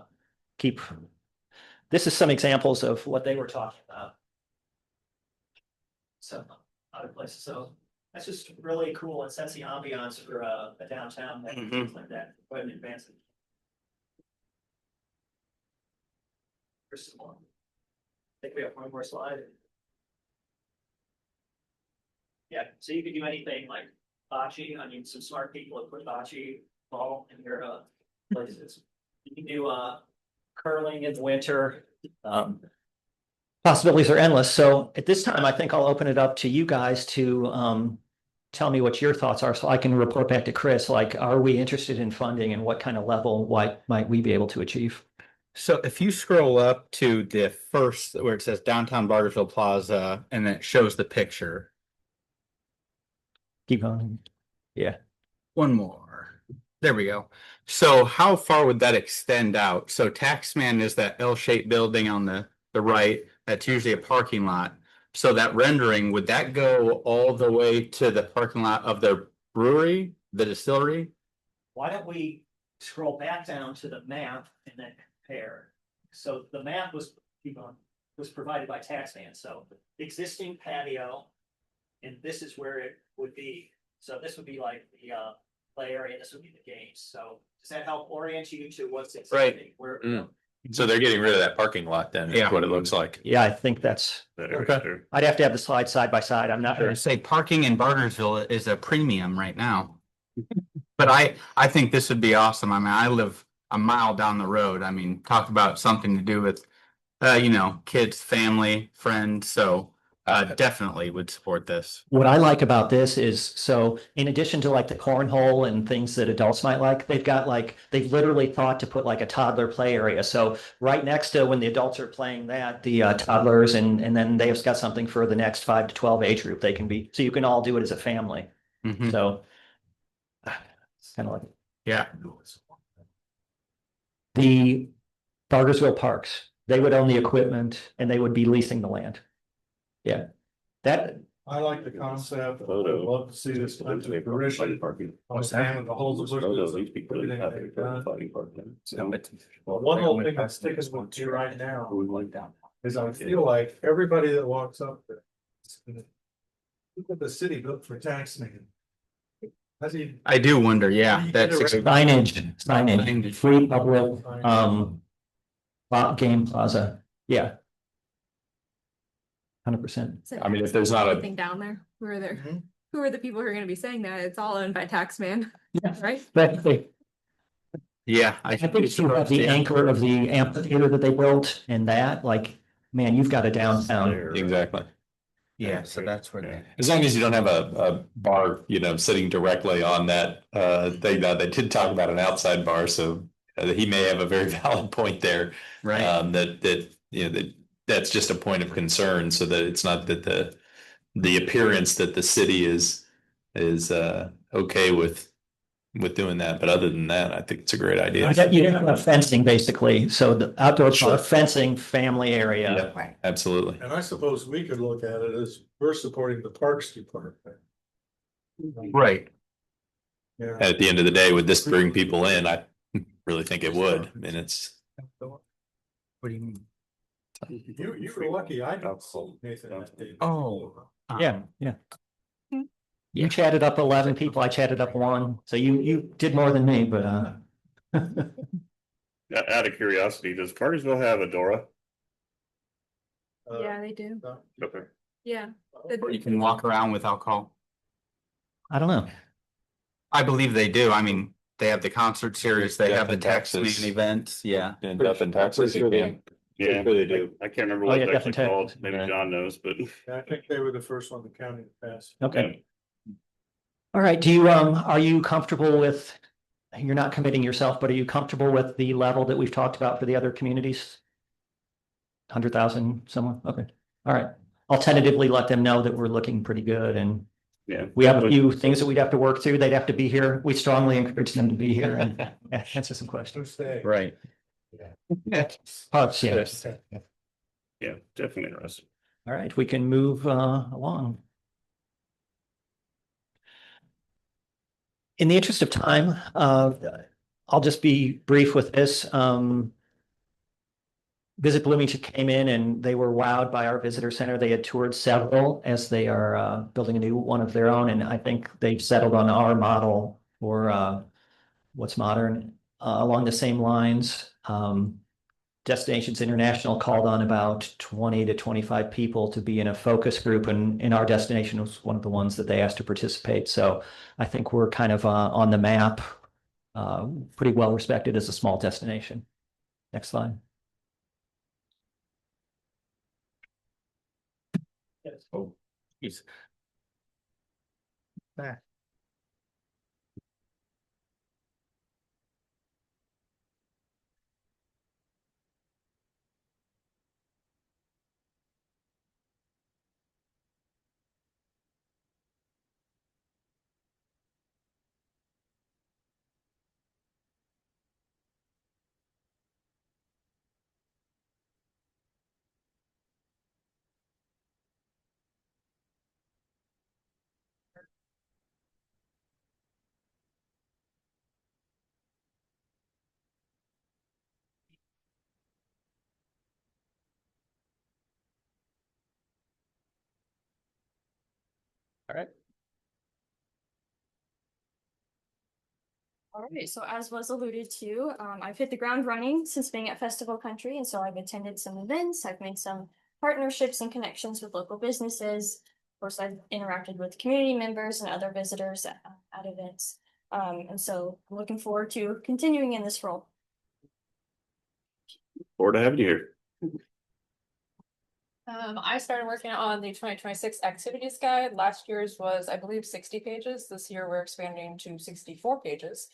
keep. This is some examples of what they were talking about. So other places. So that's just really cool and sets the ambiance for a downtown things like that. Go ahead and advance it. Here's some more. I think we have one more slide. Yeah, so you could do anything like bocce. I mean, some smart people have put bocce ball in your places. You can do curling in the winter. Possibilities are endless. So at this time, I think I'll open it up to you guys to tell me what your thoughts are, so I can report back to Chris. Like, are we interested in funding, and what kind of level might we be able to achieve? So if you scroll up to the first where it says downtown Bargersville Plaza, and then it shows the picture. Keep going. Yeah. One more. There we go. So how far would that extend out? So Taxman is that L-shaped building on the right. That's usually a parking lot. So that rendering, would that go all the way to the parking lot of the brewery, the distillery? Why don't we scroll back down to the map and then compare? So the map was provided by Taxman. So existing patio, and this is where it would be. So this would be like the play area, this would be the games. So does that help orient you to what's existing? Right. Where, So they're getting rid of that parking lot then, Yeah. is what it looks like. yeah, I think that's, Okay. I'd have to have the slide side by side. I'm not I would say parking in Bargersville is a premium right now. But I think this would be awesome. I mean, I live a mile down the road. I mean, talk about something to do with, kids, family, friends. So definitely would support this. What I like about this is, so in addition to like the cornhole and things that adults might like, they've literally thought to put like a toddler play area. So right next to when the adults are playing that, the toddlers, and then they've got something for the next 5 to 12 age group they can be, so you can all do it as a family. Mhm. So it's kind of like Yeah. the Bargersville Parks, they would own the equipment and they would be leasing the land. Yeah, that, I like the concept. I'd love to see this come to fruition. On the hand of the whole solution. One little thing I'm sticking with you right now is I feel like everybody that walks up there. Look what the city built for Taxman. I do wonder, yeah, that's. Signage, free public, game plaza, yeah. 100%. I mean, if there's not a- Anything down there, who are there? Who are the people who are gonna be saying that? It's all owned by Taxman, right? But Yeah, I think you have the anchor of the amphitheater that they built and that, like, man, you've got a downtown. Exactly. Yeah, so that's where they. As long as you don't have a bar, sitting directly on that thing. They did talk about an outside bar, so he may have a very valid point there. Right. That's just a point of concern, so that it's not that the appearance that the city is okay with doing that. But other than that, I think it's a great idea. You have fencing basically, so the outdoor fencing, family area. Yeah, absolutely. And I suppose we could look at it as we're supporting the Parks Department. Right. Yeah. At the end of the day, would this bring people in? I really think it would. I mean, it's. What do you mean? You were lucky I don't see Nathan that day. Oh. Yeah. You chatted up 11 people, I chatted up 1, so you did more than me, but Out of curiosity, does Cartersville have a Dora? Yeah, they do. Okay. Yeah. You can walk around with alcohol. I don't know. I believe they do. I mean, they have the concert series, they have the Texas. Taxman events, yeah. And Death in Texas. Yeah, They do. I can't remember Oh, what yeah, it's actually definitely. called. Maybe Yeah. John knows, but. I think they were the first one in the county to pass. Okay. All right, are you comfortable with, you're not committing yourself, but are you comfortable with the level that we've talked about for the other communities? 100,000 someone, okay, all right. I'll tentatively let them know that we're looking pretty good and Yeah. we have a few things that we'd have to work through. They'd have to be here. We strongly encourage them to be here and answer some questions. Right. Parks, yeah. Yeah, definitely interesting. All right, we can move along. In the interest of time, I'll just be brief with this. Visit Bloomington came in and they were wowed by our visitor center. They had toured several as they are building a new one of their own. And I think they've settled on our model for what's modern along the same lines. Destinations International called on about 20 to 25 people to be in a focus group, and our destination was one of the ones that they asked to participate. So I think we're kind of on the map, pretty well respected as a small destination. Next slide. Oh, geez. Back. All right. All right, so as was alluded to, I've hit the ground running since being at Festival Country, and so I've attended some events, I've made some partnerships and connections with local businesses. Of course, I've interacted with community members and other visitors at events. And so I'm looking forward to continuing in this role. Forward to having you here. I started working on the 2026 activities guide. Last year's was, I believe, 60 pages. This year we're expanding to 64 pages.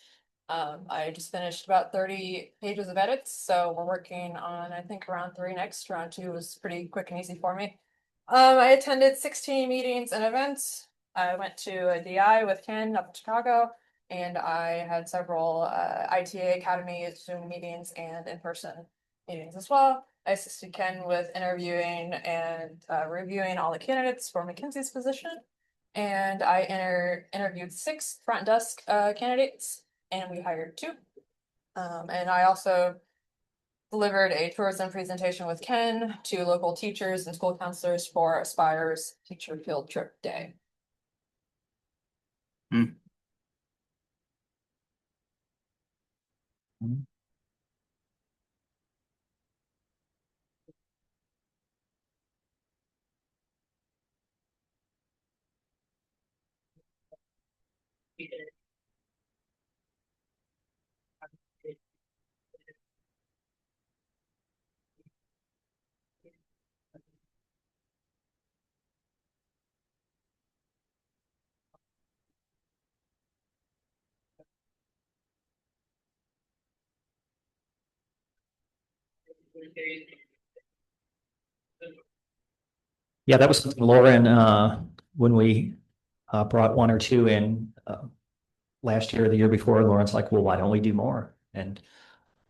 I just finished about 30 pages of edits, so we're working on, I think, round 3 next. Round 2 was pretty quick and easy for me. I attended 16 meetings and events. I went to a DI with Ken up in Chicago, and I had several ITA Academy Zoom meetings and in-person meetings as well. I assisted Ken with interviewing and reviewing all the candidates for McKinsey's position. And I interviewed 6 front desk candidates, and we hired 2. And I also delivered a tourism presentation with Ken to local teachers and school counselors for Aspire's Teacher Field Trip Day. Yeah, that was something Lauren, when we brought one or two in last year or the year before, Lauren's like, well, why don't we do more? And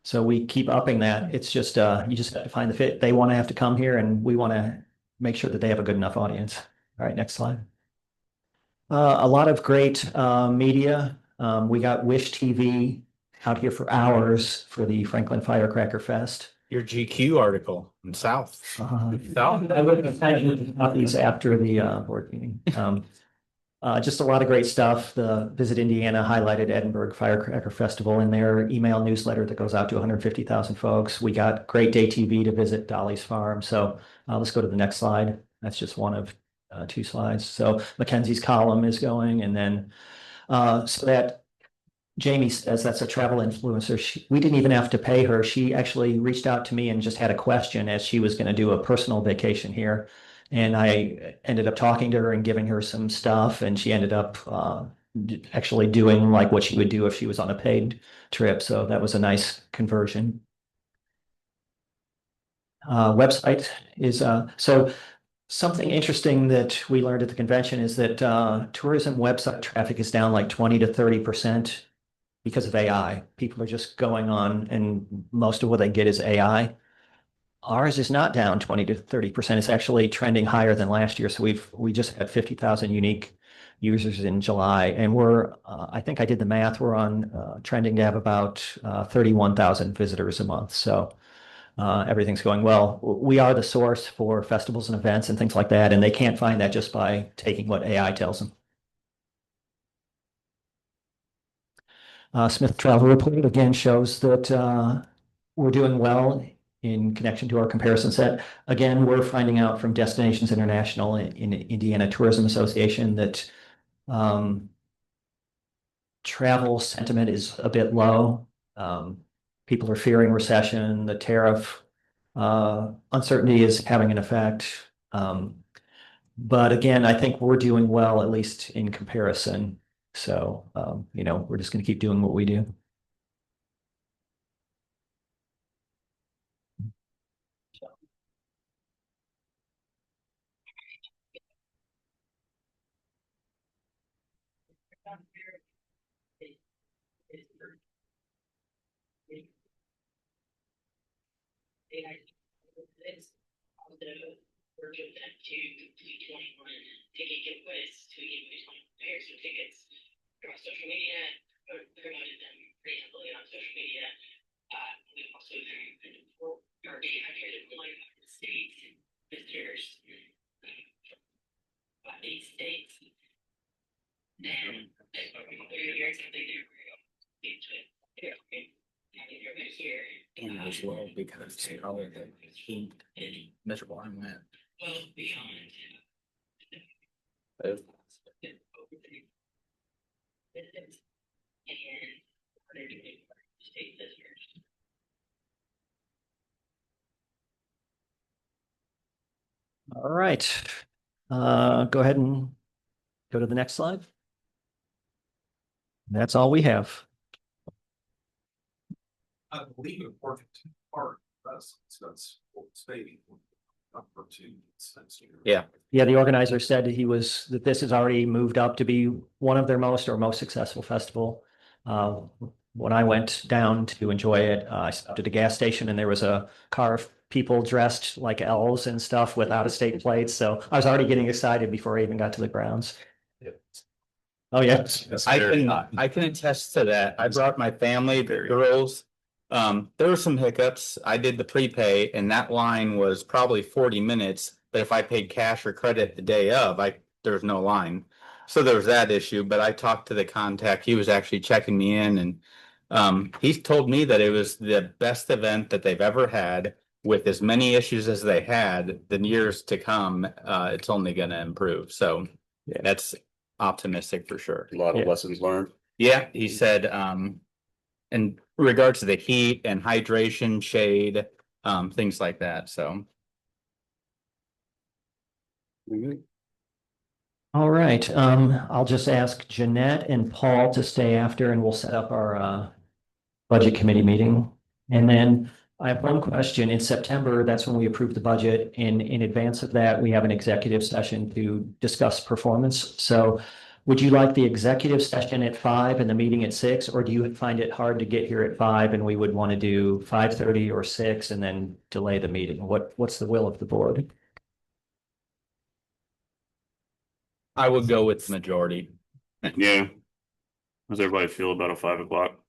so we keep upping that. It's just, you just have to find the fit. They want to have to come here and we want to make sure that they have a good enough audience. All right, next slide. A lot of great media. We got Wish TV out here for hours for the Franklin Firecracker Fest. Your GQ article in South. South. I would have had these after the board meeting. Just a lot of great stuff. The Visit Indiana highlighted Edinburgh Firecracker Festival in their email newsletter that goes out to 150,000 folks. We got Great Day TV to visit Dolly's farm. So let's go to the next slide. That's just one of two slides. So Mackenzie's column is going, and then so that Jamie says that's a travel influencer. We didn't even have to pay her. She actually reached out to me and just had a question as she was going to do a personal vacation here. And I ended up talking to her and giving her some stuff. And she ended up actually doing like what she would do if she was on a paid trip. So that was a nice conversion. Website is so something interesting that we learned at the convention is that tourism website traffic is down like 20 to 30%. Because of AI. People are just going on and most of what they get is AI. Ours is not down 20 to 30%. It's actually trending higher than last year. So we just had 50,000 unique users in July. And we're, I think I did the math, we're on trending to have about 31,000 visitors a month. So everything's going well. We are the source for festivals and events and things like that. And they can't find that just by taking what AI tells them. Smith Travel Report again shows that we're doing well in connection to our comparison set. Again, we're finding out from Destinations International in Indiana Tourism Association that travel sentiment is a bit low. People are fearing recession. The tariff uncertainty is having an effect. But again, I think we're doing well, at least in comparison. So, we're just going to keep doing what we do. Across social media, promoted them pretty heavily on social media. We also are being hydrated one of the states visitors by 8 states. Then you're exactly there. Here. And as well, because all of the heat miserable I went. Well, beyond. All right. Go ahead and go to the next slide. That's all we have. I believe it worked in part, so that's stating. Yeah. Yeah, the organizer said that this has already moved up to be one of their most successful festival. When I went down to enjoy it, I stopped at a gas station and there was a car of people dressed like elves and stuff with out-of-state plates. So I was already getting excited before I even got to the grounds. Oh yeah, I can attest to that. I brought my family, the girls. There were some hiccups. I did the prepay and that line was probably 40 minutes. But if I paid cash or credit the day of, there's no line. So there was that issue, but I talked to the contact. He was actually checking me in and He's told me that it was the best event that they've ever had. With as many issues as they had, the years to come, it's only gonna improve. So that's optimistic for sure. A lot of lessons learned. Yeah, he said, in regards to the heat and hydration, shade, things like that, so. All right, I'll just ask Jeanette and Paul to stay after and we'll set up our budget committee meeting. And then I have one question. In September, that's when we approve the budget. And in advance of that, we have an executive session to discuss performance. So would you like the executive session at 5 and the meeting at 6, or do you find it hard to get here at 5 and we would want to do 5:30 or 6 and then delay the meeting? What's the will of the board? I would go with the majority. Yeah. How does everybody feel about a 5 o'clock?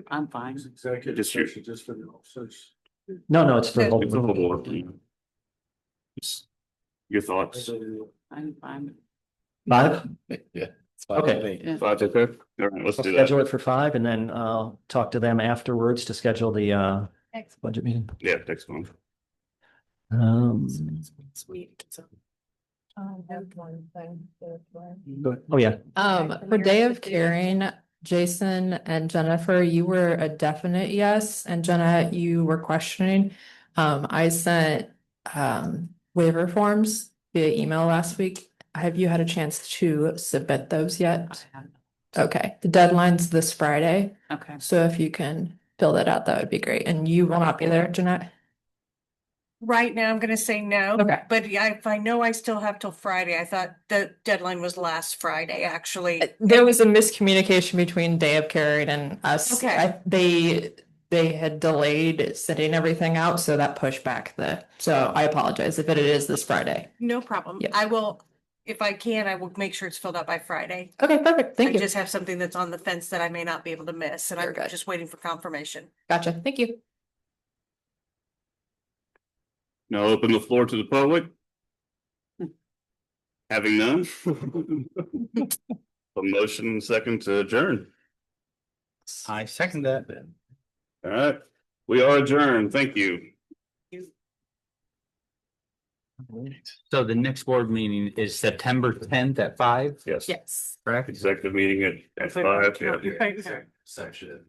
I'm fine. Executive Just your- session just for the officers. No, it's for the It's a whole. whole board. Your thoughts? I'm fine. 5? Yeah. Okay. Yeah. 5, okay? All right, let's We'll do that. schedule it for 5 and then talk to them afterwards to schedule the budget meeting. Yeah, next month. Sweet. Oh, yeah. For Day of Caring, Jason and Jennifer, you were a definite yes, and Jenna, you were questioning. I sent waiver forms via email last week. Have you had a chance to submit those yet? Okay, the deadline's this Friday, Okay. so if you can fill that out, that would be great. And you will not be there, Jeanette? Right now, I'm gonna say no. Okay. But if I know I still have till Friday, I thought the deadline was last Friday, actually. There was a miscommunication between Day of Caring and us. Okay. They had delayed sending everything out, so that pushed back so I apologize if it is this Friday. No problem. Yeah. I will, if I can, I will make sure it's filled out by Friday. Okay, perfect. Thank I you. just have something that's on the fence that I may not be able to miss, and You're I'm good. just waiting for confirmation. Gotcha. Thank you. Now open the floor to the public. Having none. A motion and second to adjourn. I second that. All right, we are adjourned. Thank you. So the next board meeting is September 10th at 5, Yes. Yes. correct? Executive meeting at 5. Yeah. Right. Section.